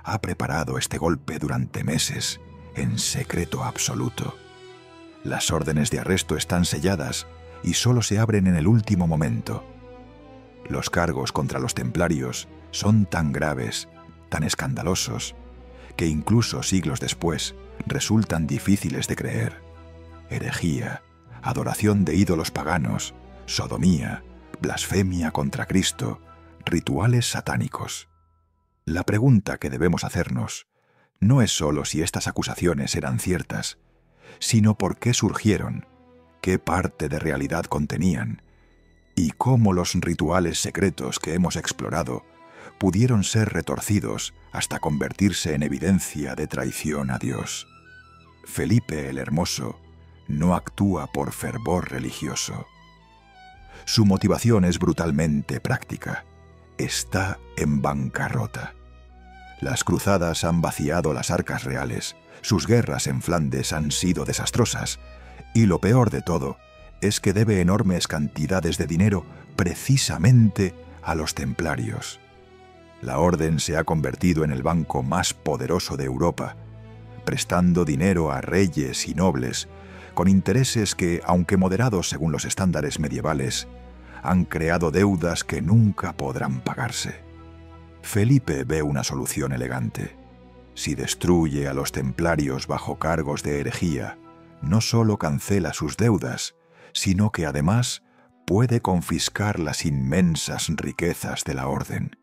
ha preparado este golpe durante meses en secreto absoluto. Las órdenes de arresto están selladas y solo se abren en el último momento. Los cargos contra los templarios son tan graves, tan escandalosos, que incluso siglos después resultan difíciles de creer. Herejía, adoración de ídolos paganos, sodomía, blasfemia contra Cristo, rituales satánicos. La pregunta que debemos hacernos no es sólo si estas acusaciones eran ciertas, sino por qué surgieron, qué parte de realidad contenían, y cómo los rituales secretos que hemos explorado pudieron ser retorcidos hasta convertirse en evidencia de traición a Dios. Felipe el Hermoso no actúa por fervor religioso. Su motivación es brutalmente práctica. Está en bancarrota. Las cruzadas han vaciado las arcas reales, sus guerras en Flandes han sido desastrosas, y lo peor de todo es que debe enormes cantidades de dinero precisamente a los templarios. La orden se ha convertido en el banco más poderoso de Europa, prestando dinero a reyes y nobles, con intereses que, aunque moderados según los estándares medievales, han creado deudas que nunca podrán pagarse. Felipe ve una solución elegante. Si destruye a los templarios bajo cargos de herejía, no solo cancela sus deudas, sino que además puede confiscar las inmensas riquezas de la orden.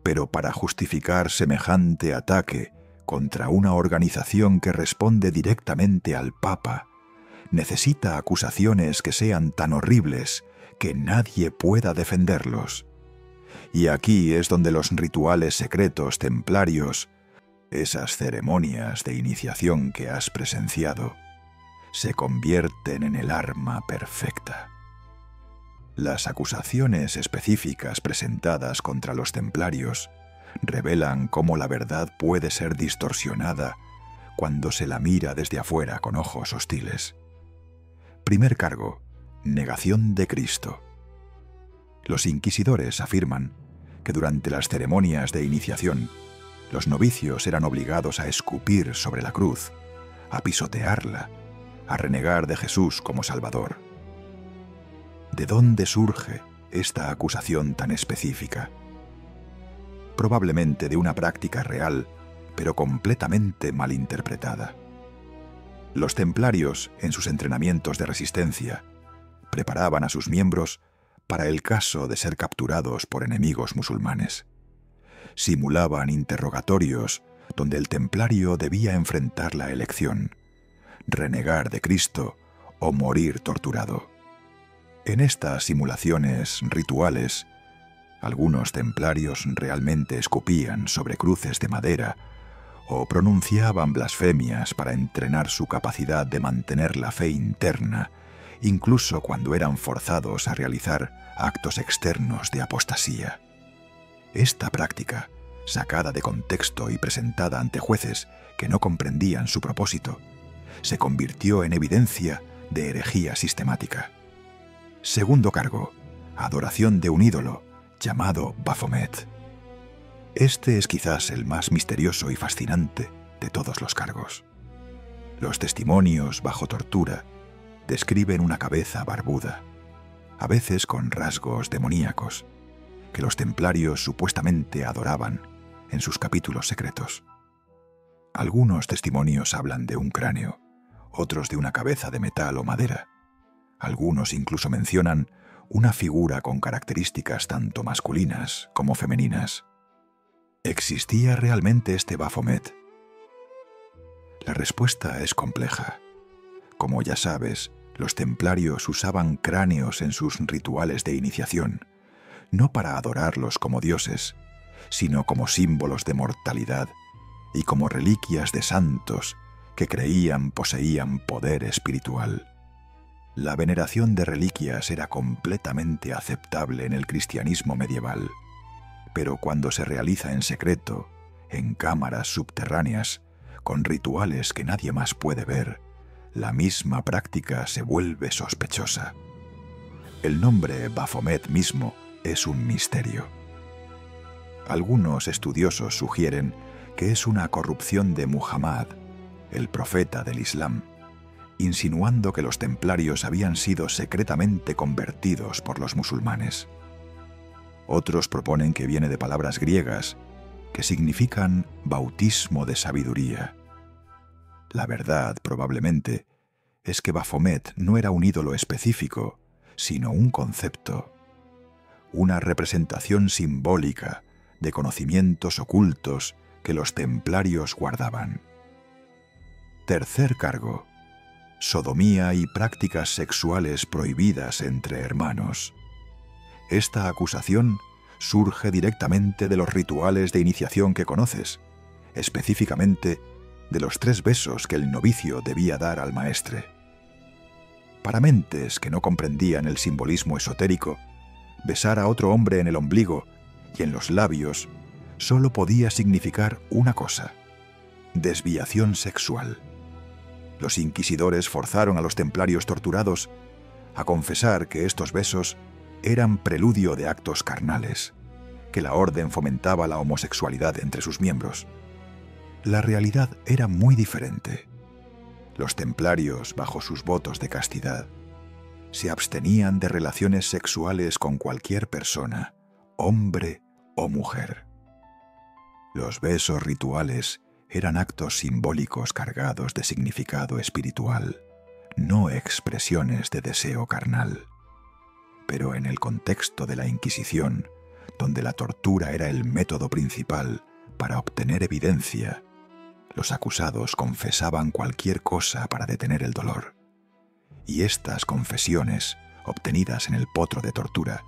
Pero para justificar semejante ataque contra una organización que responde directamente al Papa, necesita acusaciones que sean tan horribles que nadie pueda defenderlos. Y aquí es donde los rituales secretos templarios, esas ceremonias de iniciación que has presenciado, se convierten en el arma perfecta. Las acusaciones específicas presentadas contra los templarios revelan cómo la verdad puede ser distorsionada cuando se la mira desde afuera con ojos hostiles. Primer cargo: negación de Cristo. Los inquisidores afirman que durante las ceremonias de iniciación, los novicios eran obligados a escupir sobre la cruz, a pisotearla, a renegar de Jesús como Salvador. ¿De dónde surge esta acusación tan específica? Probablemente de una práctica real, pero completamente malinterpretada. Los templarios, en sus entrenamientos de resistencia, preparaban a sus miembros para el caso de ser capturados por enemigos musulmanes. Simulaban interrogatorios donde el templario debía enfrentar la elección: renegar de Cristo o morir torturado. En estas simulaciones rituales, algunos templarios realmente escupían sobre cruces de madera o pronunciaban blasfemias para entrenar su capacidad de mantener la fe interna, incluso cuando eran forzados a realizar actos externos de apostasía. Esta práctica, sacada de contexto y presentada ante jueces que no comprendían su propósito, se convirtió en evidencia de herejía sistemática. Segundo cargo: adoración de un ídolo llamado Baphomet. Este es quizás el más misterioso y fascinante de todos los cargos. Los testimonios bajo tortura describen una cabeza barbuda, a veces con rasgos demoníacos, que los templarios supuestamente adoraban en sus capítulos secretos. Algunos testimonios hablan de un cráneo, otros de una cabeza de metal o madera. Algunos incluso mencionan una figura con características tanto masculinas como femeninas. ¿Existía realmente este Baphomet? La respuesta es compleja. Como ya sabes, los templarios usaban cráneos en sus rituales de iniciación, no para adorarlos como dioses, sino como símbolos de mortalidad y como reliquias de santos que creían poseían poder espiritual. La veneración de reliquias era completamente aceptable en el cristianismo medieval, pero cuando se realiza en secreto, en cámaras subterráneas, con rituales que nadie más puede ver, la misma práctica se vuelve sospechosa. El nombre Baphomet mismo es un misterio. Algunos estudiosos sugieren que es una corrupción de Muhammad, el profeta del Islam, insinuando que los templarios habían sido secretamente convertidos por los musulmanes. Otros proponen que viene de palabras griegas que significan bautismo de sabiduría. La verdad, probablemente, es que Baphomet no era un ídolo específico, sino un concepto, una representación simbólica de conocimientos ocultos que los templarios guardaban. Tercer cargo: sodomía y prácticas sexuales prohibidas entre hermanos. Esta acusación surge directamente de los rituales de iniciación que conoces, específicamente de los 3 besos que el novicio debía dar al maestre. Para mentes que no comprendían el simbolismo esotérico, besar a otro hombre en el ombligo y en los labios solo podía significar una cosa: desviación sexual. Los inquisidores forzaron a los templarios torturados a confesar que estos besos eran preludio de actos carnales, que la orden fomentaba la homosexualidad entre sus miembros. La realidad era muy diferente. Los templarios, bajo sus votos de castidad, se abstenían de relaciones sexuales con cualquier persona, hombre o mujer. Los besos rituales eran actos simbólicos cargados de significado espiritual, no expresiones de deseo carnal. Pero en el contexto de la Inquisición, donde la tortura era el método principal para obtener evidencia, los acusados confesaban cualquier cosa para detener el dolor. Y estas confesiones, obtenidas en el potro de tortura,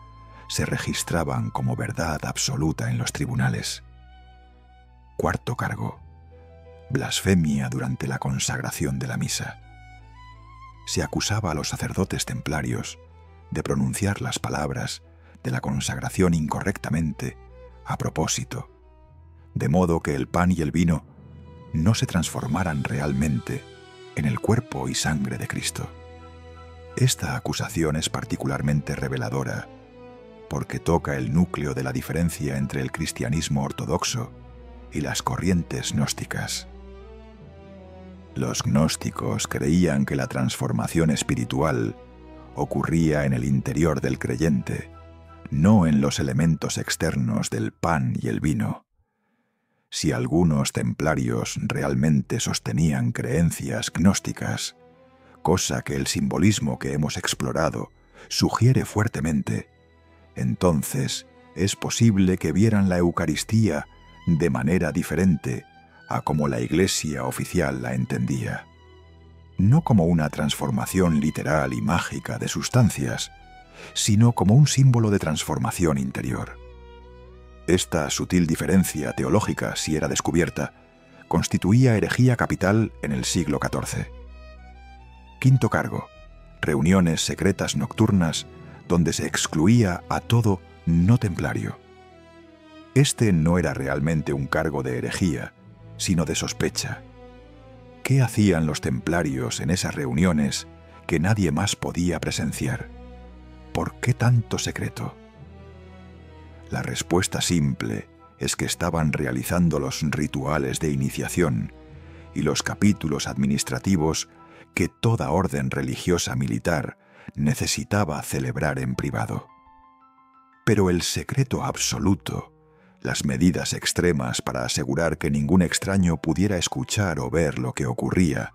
se registraban como verdad absoluta en los tribunales. Cuarto cargo: blasfemia durante la consagración de la misa. Se acusaba a los sacerdotes templarios de pronunciar las palabras de la consagración incorrectamente, a propósito, de modo que el pan y el vino no se transformaran realmente en el cuerpo y sangre de Cristo. Esta acusación es particularmente reveladora porque toca el núcleo de la diferencia entre el cristianismo ortodoxo y las corrientes gnósticas. Los gnósticos creían que la transformación espiritual ocurría en el interior del creyente, no en los elementos externos del pan y el vino. Si algunos templarios realmente sostenían creencias gnósticas, cosa que el simbolismo que hemos explorado sugiere fuertemente, entonces es posible que vieran la Eucaristía de manera diferente a como la Iglesia oficial la entendía. No como una transformación literal y mágica de sustancias, sino como un símbolo de transformación interior. Esta sutil diferencia teológica, si era descubierta, constituía herejía capital en el siglo XIV. Quinto cargo: reuniones secretas nocturnas donde se excluía a todo no templario. Este no era realmente un cargo de herejía, sino de sospecha. ¿Qué hacían los templarios en esas reuniones que nadie más podía presenciar? ¿Por qué tanto secreto? La respuesta simple es que estaban realizando los rituales de iniciación y los capítulos administrativos que toda orden religiosa militar necesitaba celebrar en privado. Pero el secreto absoluto, las medidas extremas para asegurar que ningún extraño pudiera escuchar o ver lo que ocurría,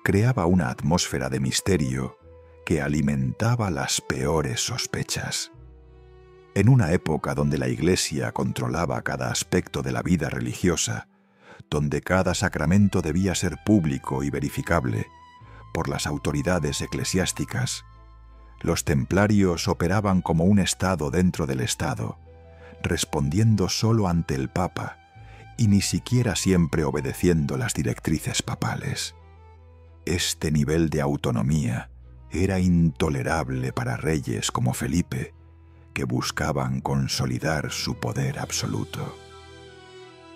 creaba una atmósfera de misterio que alimentaba las peores sospechas. En una época donde la Iglesia controlaba cada aspecto de la vida religiosa, donde cada sacramento debía ser público y verificable por las autoridades eclesiásticas, los templarios operaban como un Estado dentro del Estado, respondiendo solo ante el Papa y ni siquiera siempre obedeciendo las directrices papales. Este nivel de autonomía era intolerable para reyes como Felipe, que buscaban consolidar su poder absoluto.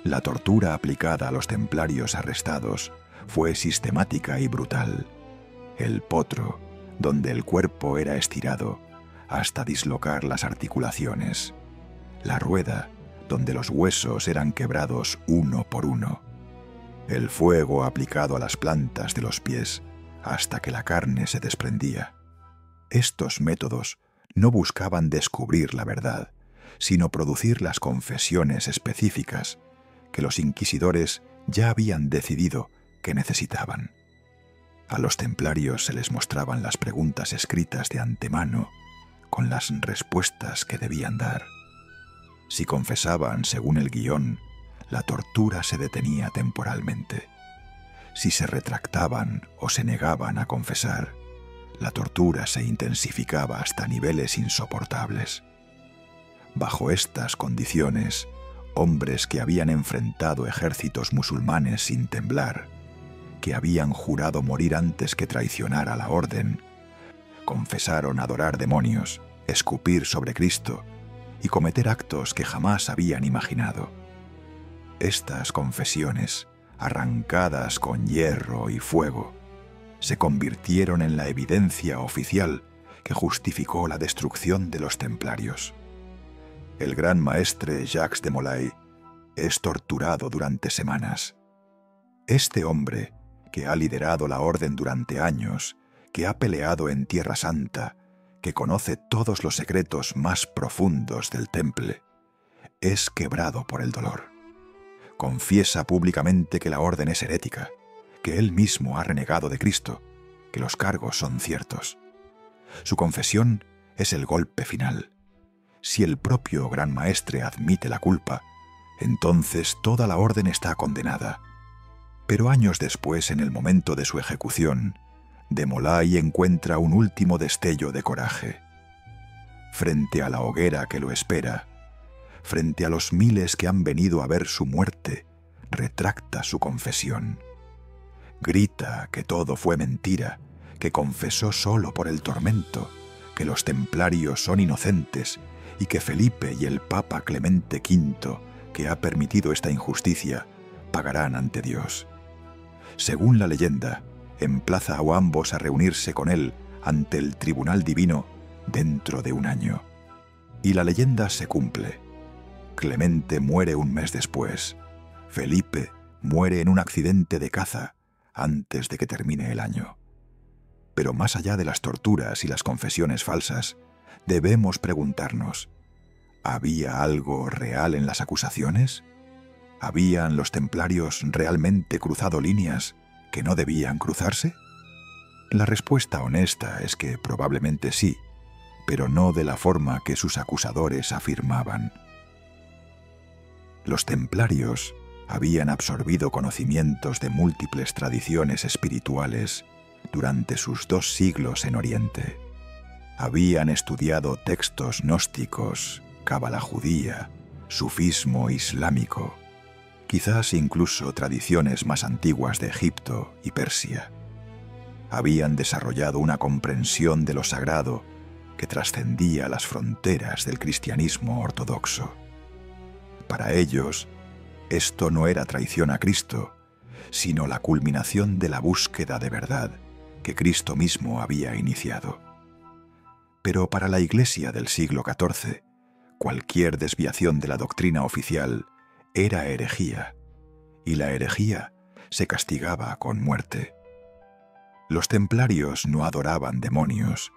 La tortura aplicada a los templarios arrestados fue sistemática y brutal. El potro, donde el cuerpo era estirado hasta dislocar las articulaciones. La rueda, donde los huesos eran quebrados uno por uno. El fuego aplicado a las plantas de los pies hasta que la carne se desprendía. Estos métodos no buscaban descubrir la verdad, sino producir las confesiones específicas que los inquisidores ya habían decidido que necesitaban. A los templarios se les mostraban las preguntas escritas de antemano con las respuestas que debían dar. Si confesaban según el guión, la tortura se detenía temporalmente. Si se retractaban o se negaban a confesar, la tortura se intensificaba hasta niveles insoportables. Bajo estas condiciones, hombres que habían enfrentado ejércitos musulmanes sin temblar, que habían jurado morir antes que traicionar a la orden, confesaron adorar demonios, escupir sobre Cristo y cometer actos que jamás habían imaginado. Estas confesiones, arrancadas con hierro y fuego, se convirtieron en la evidencia oficial que justificó la destrucción de los templarios. El gran maestre Jacques de Molay es torturado durante semanas. Este hombre, que ha liderado la orden durante años, que ha peleado en Tierra Santa, que conoce todos los secretos más profundos del temple, es quebrado por el dolor. Confiesa públicamente que la orden es herética, que él mismo ha renegado de Cristo, que los cargos son ciertos. Su confesión es el golpe final. Si el propio gran maestre admite la culpa, entonces toda la orden está condenada. Pero años después, en el momento de su ejecución, de Molay encuentra un último destello de coraje. Frente a la hoguera que lo espera, frente a los miles que han venido a ver su muerte, retracta su confesión. Grita que todo fue mentira, que confesó solo por el tormento, que los templarios son inocentes y que Felipe y el Papa Clemente V que ha permitido esta injusticia pagarán ante Dios. Según la leyenda, emplaza a ambos a reunirse con él ante el tribunal divino dentro de un año. Y la leyenda se cumple. Clemente muere un mes después. Felipe muere en un accidente de caza antes de que termine el año. Pero más allá de las torturas y las confesiones falsas, debemos preguntarnos, ¿había algo real en las acusaciones? ¿Habían los templarios realmente cruzado líneas que no debían cruzarse? La respuesta honesta es que probablemente sí, pero no de la forma que sus acusadores afirmaban. Los templarios habían absorbido conocimientos de múltiples tradiciones espirituales durante sus 2 siglos en Oriente. Habían estudiado textos gnósticos, cábala judía, sufismo islámico, quizás incluso tradiciones más antiguas de Egipto y Persia. Habían desarrollado una comprensión de lo sagrado que trascendía las fronteras del cristianismo ortodoxo. Para ellos, esto no era traición a Cristo, sino la culminación de la búsqueda de verdad que Cristo mismo había iniciado. Pero para la Iglesia del siglo XIV, cualquier desviación de la doctrina oficial era herejía, y la herejía se castigaba con muerte. Los templarios no adoraban demonios,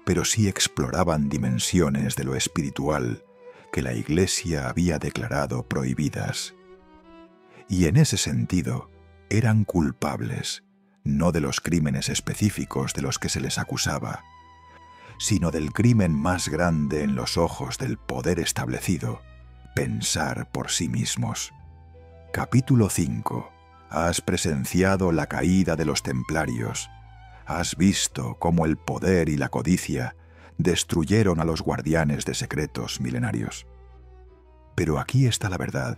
pero sí exploraban dimensiones de lo espiritual que la Iglesia había declarado prohibidas. Y en ese sentido, eran culpables, no de los crímenes específicos de los que se les acusaba, sino del crimen más grande en los ojos del poder establecido, pensar por sí mismos. Capítulo 5. Has presenciado la caída de los templarios. Has visto cómo el poder y la codicia destruyeron a los guardianes de secretos milenarios. Pero aquí está la verdad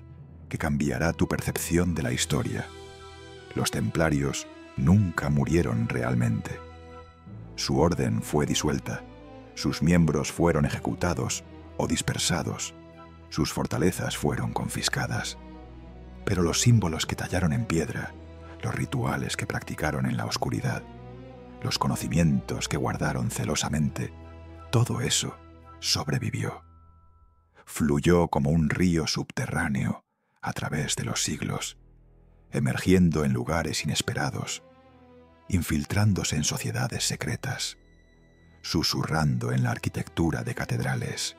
que cambiará tu percepción de la historia. Los templarios nunca murieron realmente. Su orden fue disuelta, sus miembros fueron ejecutados o dispersados, sus fortalezas fueron confiscadas. Pero los símbolos que tallaron en piedra, los rituales que practicaron en la oscuridad, los conocimientos que guardaron celosamente, todo eso sobrevivió. Fluyó como un río subterráneo a través de los siglos, emergiendo en lugares inesperados, infiltrándose en sociedades secretas, susurrando en la arquitectura de catedrales,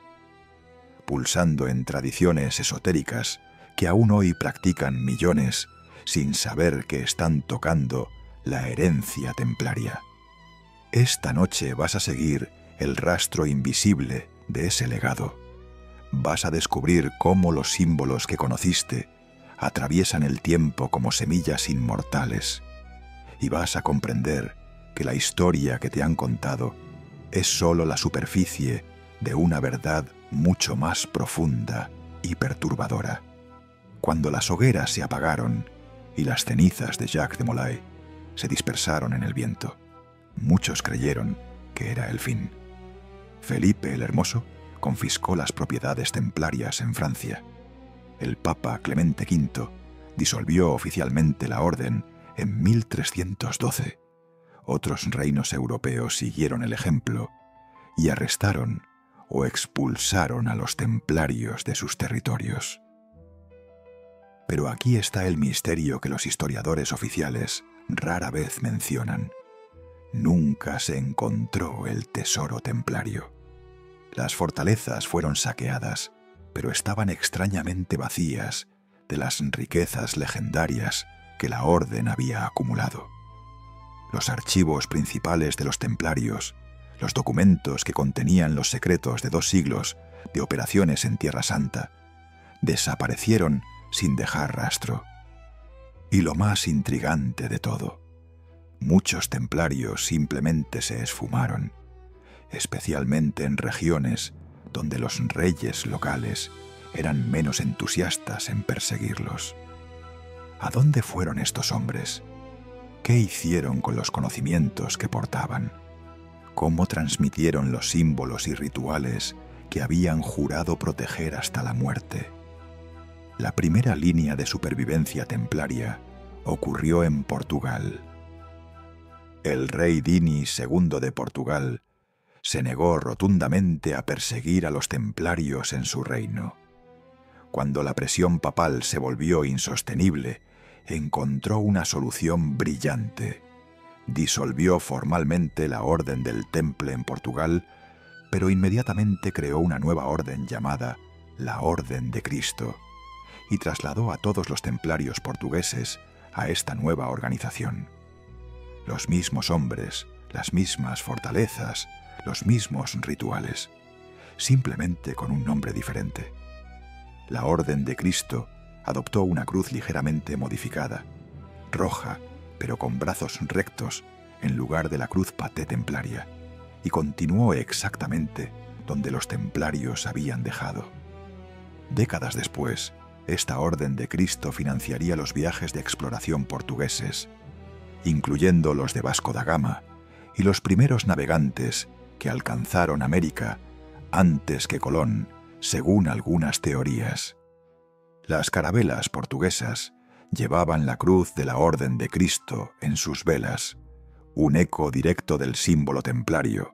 pulsando en tradiciones esotéricas que aún hoy practican millones sin saber que están tocando la herencia templaria. Esta noche vas a seguir el rastro invisible de ese legado. Vas a descubrir cómo los símbolos que conociste atraviesan el tiempo como semillas inmortales, y vas a comprender que la historia que te han contado es sólo la superficie de una verdad mucho más profunda y perturbadora. Cuando las hogueras se apagaron y las cenizas de Jacques de Molay se dispersaron en el viento, muchos creyeron que era el fin. Felipe el Hermoso confiscó las propiedades templarias en Francia. El Papa Clemente V disolvió oficialmente la orden en 1312. Otros reinos europeos siguieron el ejemplo y arrestaron o expulsaron a los templarios de sus territorios. Pero aquí está el misterio que los historiadores oficiales rara vez mencionan. Nunca se encontró el tesoro templario. Las fortalezas fueron saqueadas, pero estaban extrañamente vacías de las riquezas legendarias que la orden había acumulado. Los archivos principales de los templarios, los documentos que contenían los secretos de 2 siglos de operaciones en Tierra Santa, desaparecieron sin dejar rastro. Y lo más intrigante de todo, muchos templarios simplemente se esfumaron, especialmente en regiones donde los reyes locales eran menos entusiastas en perseguirlos. ¿A dónde fueron estos hombres? ¿Qué hicieron con los conocimientos que portaban? ¿Cómo transmitieron los símbolos y rituales que habían jurado proteger hasta la muerte? La primera línea de supervivencia templaria ocurrió en Portugal. El rey Dini II de Portugal se negó rotundamente a perseguir a los templarios en su reino. Cuando la presión papal se volvió insostenible, encontró una solución brillante. Disolvió formalmente la Orden del Temple en Portugal, pero inmediatamente creó una nueva orden llamada la Orden de Cristo y trasladó a todos los templarios portugueses a esta nueva organización. Los mismos hombres, las mismas fortalezas, los mismos rituales, simplemente con un nombre diferente. La Orden de Cristo adoptó una cruz ligeramente modificada, roja, pero con brazos rectos en lugar de la cruz paté templaria, y continuó exactamente donde los templarios habían dejado. Décadas después, esta Orden de Cristo financiaría los viajes de exploración portugueses, incluyendo los de Vasco da Gama y los primeros navegantes que alcanzaron América antes que Colón, según algunas teorías. Las carabelas portuguesas llevaban la cruz de la Orden de Cristo en sus velas, un eco directo del símbolo templario,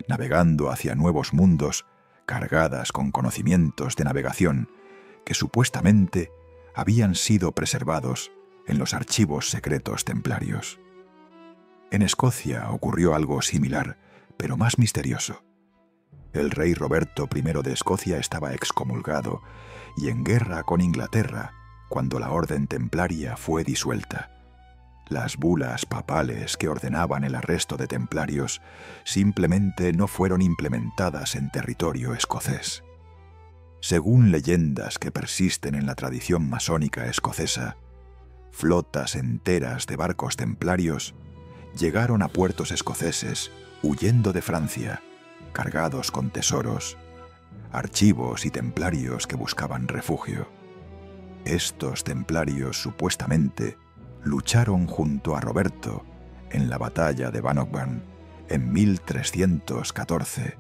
navegando hacia nuevos mundos cargadas con conocimientos de navegación que supuestamente habían sido preservados en los archivos secretos templarios. En Escocia ocurrió algo similar, pero más misterioso. El rey Roberto I de Escocia estaba excomulgado y en guerra con Inglaterra cuando la Orden Templaria fue disuelta. Las bulas papales que ordenaban el arresto de templarios simplemente no fueron implementadas en territorio escocés. Según leyendas que persisten en la tradición masónica escocesa, flotas enteras de barcos templarios llegaron a puertos escoceses huyendo de Francia, cargados con tesoros, archivos y templarios que buscaban refugio. Estos templarios supuestamente lucharon junto a Roberto en la batalla de Bannockburn en 1314,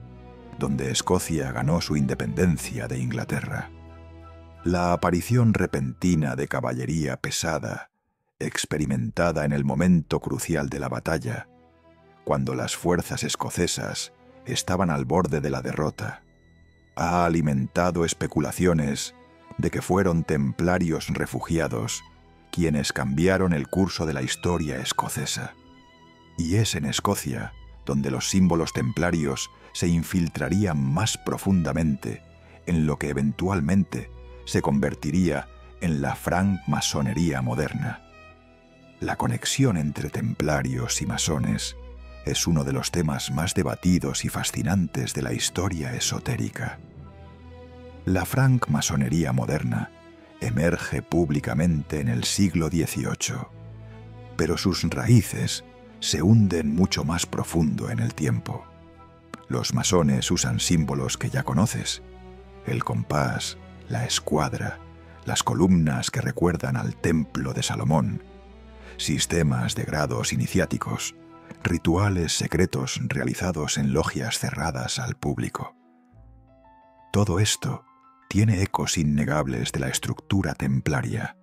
donde Escocia ganó su independencia de Inglaterra. La aparición repentina de caballería pesada, experimentada en el momento crucial de la batalla, cuando las fuerzas escocesas estaban al borde de la derrota, ha alimentado especulaciones de que fueron templarios refugiados quienes cambiaron el curso de la historia escocesa. Y es en Escocia donde los símbolos templarios se infiltrarían más profundamente en lo que eventualmente se convertiría en la francmasonería moderna. La conexión entre templarios y masones es uno de los temas más debatidos y fascinantes de la historia esotérica. La francmasonería moderna emerge públicamente en el siglo XVIII, pero sus raíces se hunden mucho más profundo en el tiempo. Los masones usan símbolos que ya conoces: el compás, la escuadra, las columnas que recuerdan al templo de Salomón, sistemas de grados iniciáticos, rituales secretos realizados en logias cerradas al público. Todo esto tiene ecos innegables de la estructura templaria.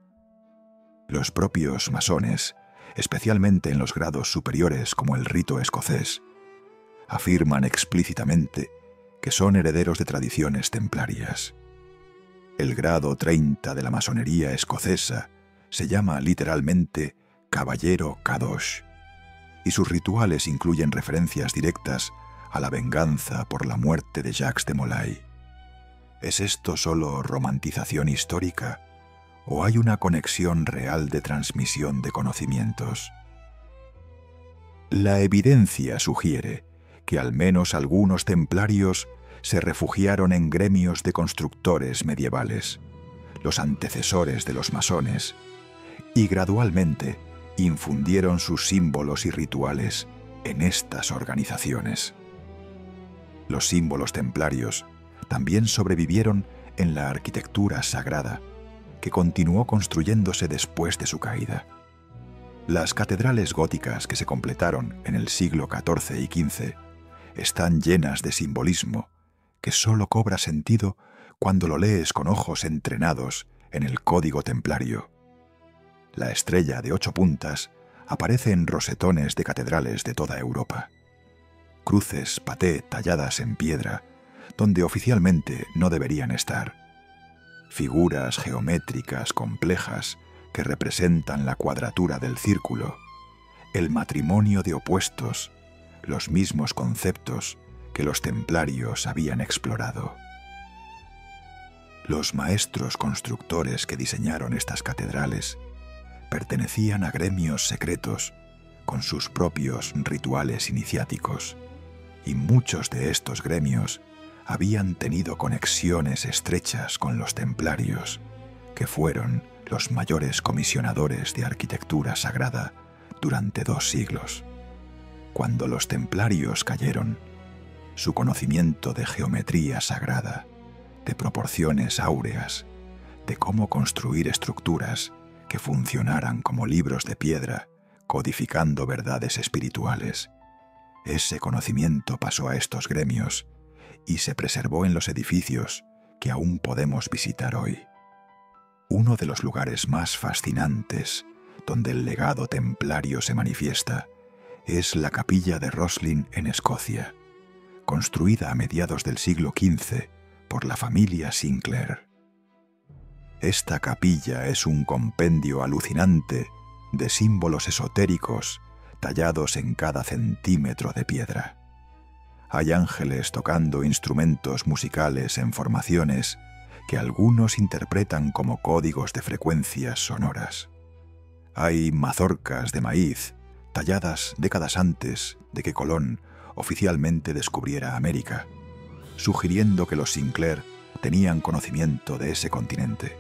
Los propios masones, especialmente en los grados superiores como el rito escocés, afirman explícitamente que son herederos de tradiciones templarias. El grado 30 de la masonería escocesa se llama literalmente Caballero Kadosh, y sus rituales incluyen referencias directas a la venganza por la muerte de Jacques de Molay. ¿Es esto solo romantización histórica o hay una conexión real de transmisión de conocimientos? La evidencia sugiere que al menos algunos templarios se refugiaron en gremios de constructores medievales, los antecesores de los masones, y gradualmente infundieron sus símbolos y rituales en estas organizaciones. Los símbolos templarios también sobrevivieron en la arquitectura sagrada, que continuó construyéndose después de su caída. Las catedrales góticas que se completaron en el siglo XIV y XV están llenas de simbolismo que solo cobra sentido cuando lo lees con ojos entrenados en el código templario. La estrella de 8 puntas aparece en rosetones de catedrales de toda Europa. Cruces paté talladas en piedra, donde oficialmente no deberían estar. Figuras geométricas complejas que representan la cuadratura del círculo, el matrimonio de opuestos, los mismos conceptos que los templarios habían explorado. Los maestros constructores que diseñaron estas catedrales pertenecían a gremios secretos con sus propios rituales iniciáticos, y muchos de estos gremios habían tenido conexiones estrechas con los templarios, que fueron los mayores comisionadores de arquitectura sagrada durante 2 siglos. Cuando los templarios cayeron, su conocimiento de geometría sagrada, de proporciones áureas, de cómo construir estructuras que funcionaran como libros de piedra, codificando verdades espirituales, ese conocimiento pasó a estos gremios y se preservó en los edificios que aún podemos visitar hoy. Uno de los lugares más fascinantes donde el legado templario se manifiesta es la capilla de Roslin en Escocia, construida a mediados del siglo XV por la familia Sinclair. Esta capilla es un compendio alucinante de símbolos esotéricos tallados en cada centímetro de piedra. Hay ángeles tocando instrumentos musicales en formaciones que algunos interpretan como códigos de frecuencias sonoras. Hay mazorcas de maíz talladas décadas antes de que Colón oficialmente descubriera América, sugiriendo que los Sinclair tenían conocimiento de ese continente.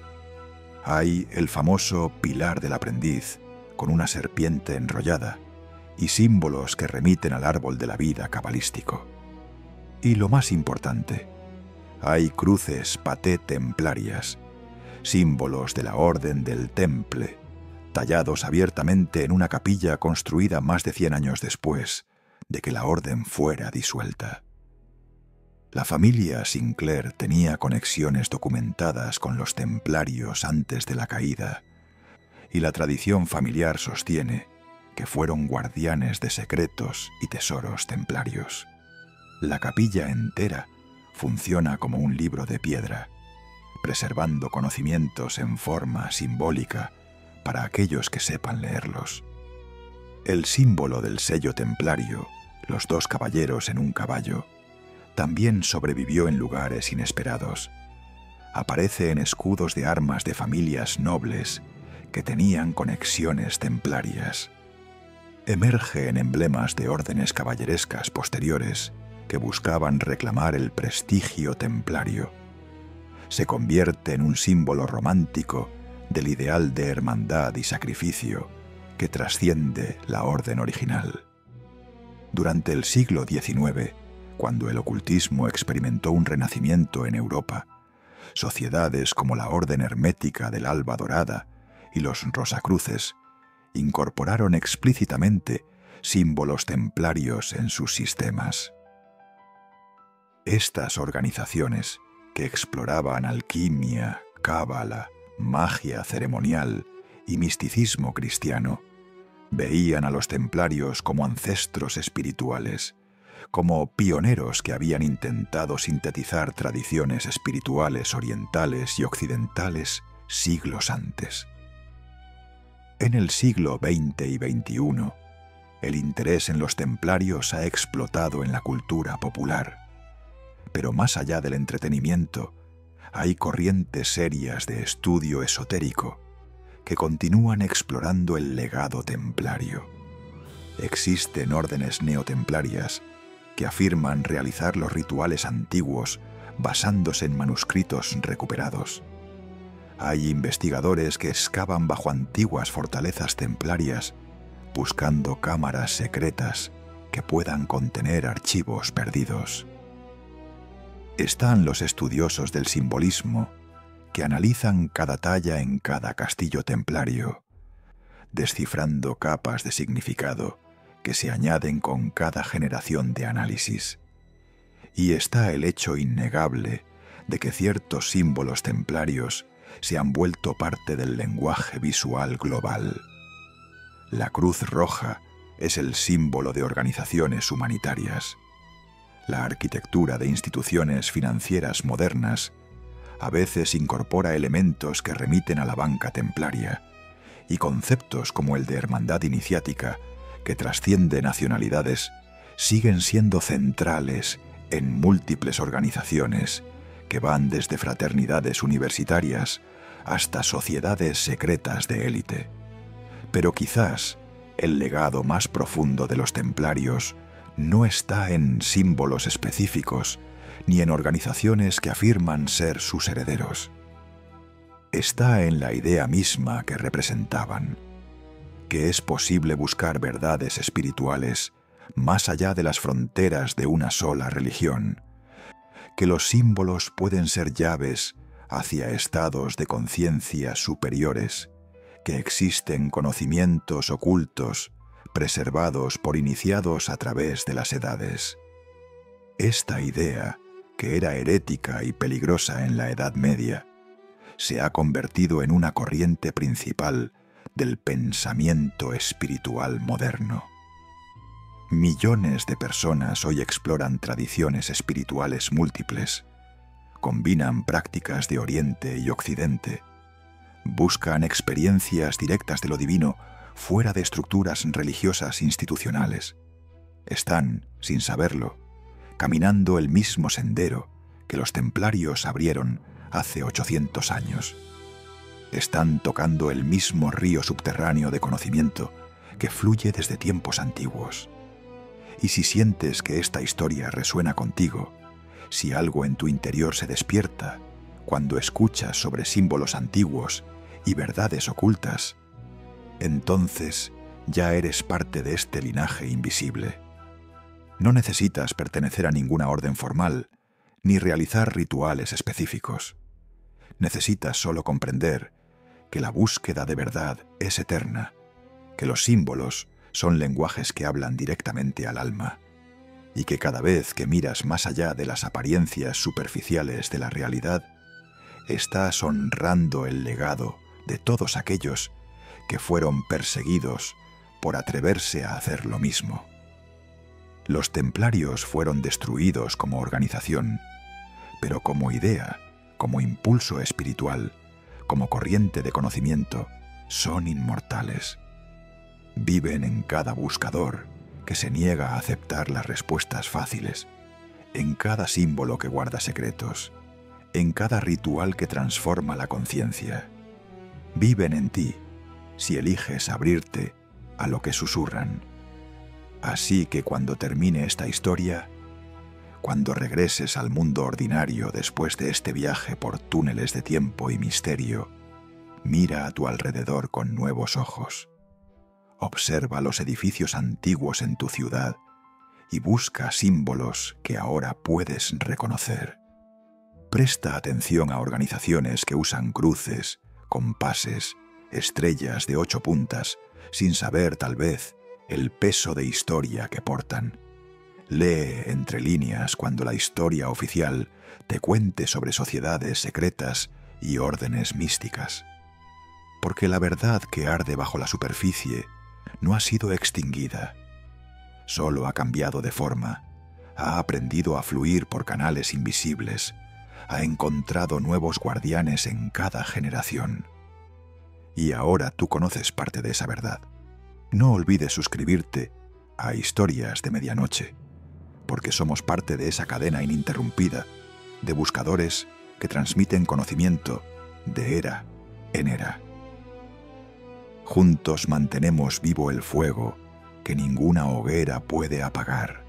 Hay el famoso pilar del aprendiz, con una serpiente enrollada, y símbolos que remiten al árbol de la vida cabalístico. Y lo más importante, hay cruces paté templarias, símbolos de la Orden del Temple, tallados abiertamente en una capilla construida más de 100 años después de que la orden fuera disuelta. La familia Sinclair tenía conexiones documentadas con los templarios antes de la caída, y la tradición familiar sostiene que fueron guardianes de secretos y tesoros templarios. La capilla entera funciona como un libro de piedra, preservando conocimientos en forma simbólica para aquellos que sepan leerlos. El símbolo del sello templario, los 2 caballeros en un caballo, también sobrevivió en lugares inesperados. Aparece en escudos de armas de familias nobles que tenían conexiones templarias. Emerge en emblemas de órdenes caballerescas posteriores que buscaban reclamar el prestigio templario. Se convierte en un símbolo romántico del ideal de hermandad y sacrificio que trasciende la orden original. Durante el siglo XIX, cuando el ocultismo experimentó un renacimiento en Europa, sociedades como la Orden Hermética del Alba Dorada y los Rosacruces incorporaron explícitamente símbolos templarios en sus sistemas. Estas organizaciones, que exploraban alquimia, cábala, magia ceremonial y misticismo cristiano, veían a los templarios como ancestros espirituales, como pioneros que habían intentado sintetizar tradiciones espirituales orientales y occidentales siglos antes. En el siglo XX y XXI, el interés en los templarios ha explotado en la cultura popular, pero más allá del entretenimiento, hay corrientes serias de estudio esotérico que continúan explorando el legado templario. Existen órdenes neotemplarias que afirman realizar los rituales antiguos basándose en manuscritos recuperados. Hay investigadores que excavan bajo antiguas fortalezas templarias buscando cámaras secretas que puedan contener archivos perdidos. Están los estudiosos del simbolismo que analizan cada talla en cada castillo templario, descifrando capas de significado que se añaden con cada generación de análisis. Y está el hecho innegable de que ciertos símbolos templarios se han vuelto parte del lenguaje visual global. La Cruz Roja es el símbolo de organizaciones humanitarias. La arquitectura de instituciones financieras modernas a veces incorpora elementos que remiten a la banca templaria y conceptos como el de hermandad iniciática, que trasciende nacionalidades, siguen siendo centrales en múltiples organizaciones que van desde fraternidades universitarias hasta sociedades secretas de élite. Pero quizás el legado más profundo de los templarios no está en símbolos específicos ni en organizaciones que afirman ser sus herederos. Está en la idea misma que representaban, que es posible buscar verdades espirituales más allá de las fronteras de una sola religión, que los símbolos pueden ser llaves hacia estados de conciencia superiores, que existen conocimientos ocultos preservados por iniciados a través de las edades. Esta idea, que era herética y peligrosa en la Edad Media, se ha convertido en una corriente principal del pensamiento espiritual moderno. Millones de personas hoy exploran tradiciones espirituales múltiples, combinan prácticas de Oriente y Occidente, buscan experiencias directas de lo divino fuera de estructuras religiosas institucionales. Están, sin saberlo, caminando el mismo sendero que los templarios abrieron hace 800 años. Están tocando el mismo río subterráneo de conocimiento que fluye desde tiempos antiguos. Y si sientes que esta historia resuena contigo, si algo en tu interior se despierta cuando escuchas sobre símbolos antiguos y verdades ocultas, entonces ya eres parte de este linaje invisible. No necesitas pertenecer a ninguna orden formal, ni realizar rituales específicos. Necesitas solo comprender que la búsqueda de verdad es eterna, que los símbolos son lenguajes que hablan directamente al alma, y que cada vez que miras más allá de las apariencias superficiales de la realidad, estás honrando el legado de todos aquellos que fueron perseguidos por atreverse a hacer lo mismo. Los templarios fueron destruidos como organización, pero como idea, como impulso espiritual, como corriente de conocimiento, son inmortales. Viven en cada buscador que se niega a aceptar las respuestas fáciles, en cada símbolo que guarda secretos, en cada ritual que transforma la conciencia. Viven en ti si eliges abrirte a lo que susurran. Así que cuando termine esta historia, cuando regreses al mundo ordinario después de este viaje por túneles de tiempo y misterio, mira a tu alrededor con nuevos ojos. Observa los edificios antiguos en tu ciudad y busca símbolos que ahora puedes reconocer. Presta atención a organizaciones que usan cruces, compases, estrellas de 8 puntas, sin saber, tal vez, el peso de historia que portan. Lee entre líneas cuando la historia oficial te cuente sobre sociedades secretas y órdenes místicas. Porque la verdad que arde bajo la superficie no ha sido extinguida. Solo ha cambiado de forma, ha aprendido a fluir por canales invisibles, ha encontrado nuevos guardianes en cada generación. Y ahora tú conoces parte de esa verdad. No olvides suscribirte a Historias de Medianoche, porque somos parte de esa cadena ininterrumpida de buscadores que transmiten conocimiento de era en era. Juntos mantenemos vivo el fuego que ninguna hoguera puede apagar,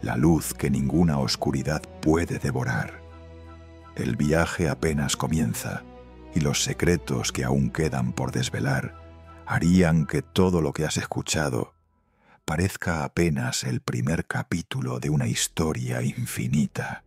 la luz que ninguna oscuridad puede devorar. El viaje apenas comienza y los secretos que aún quedan por desvelar harían que todo lo que has escuchado parezca apenas el primer capítulo de una historia infinita.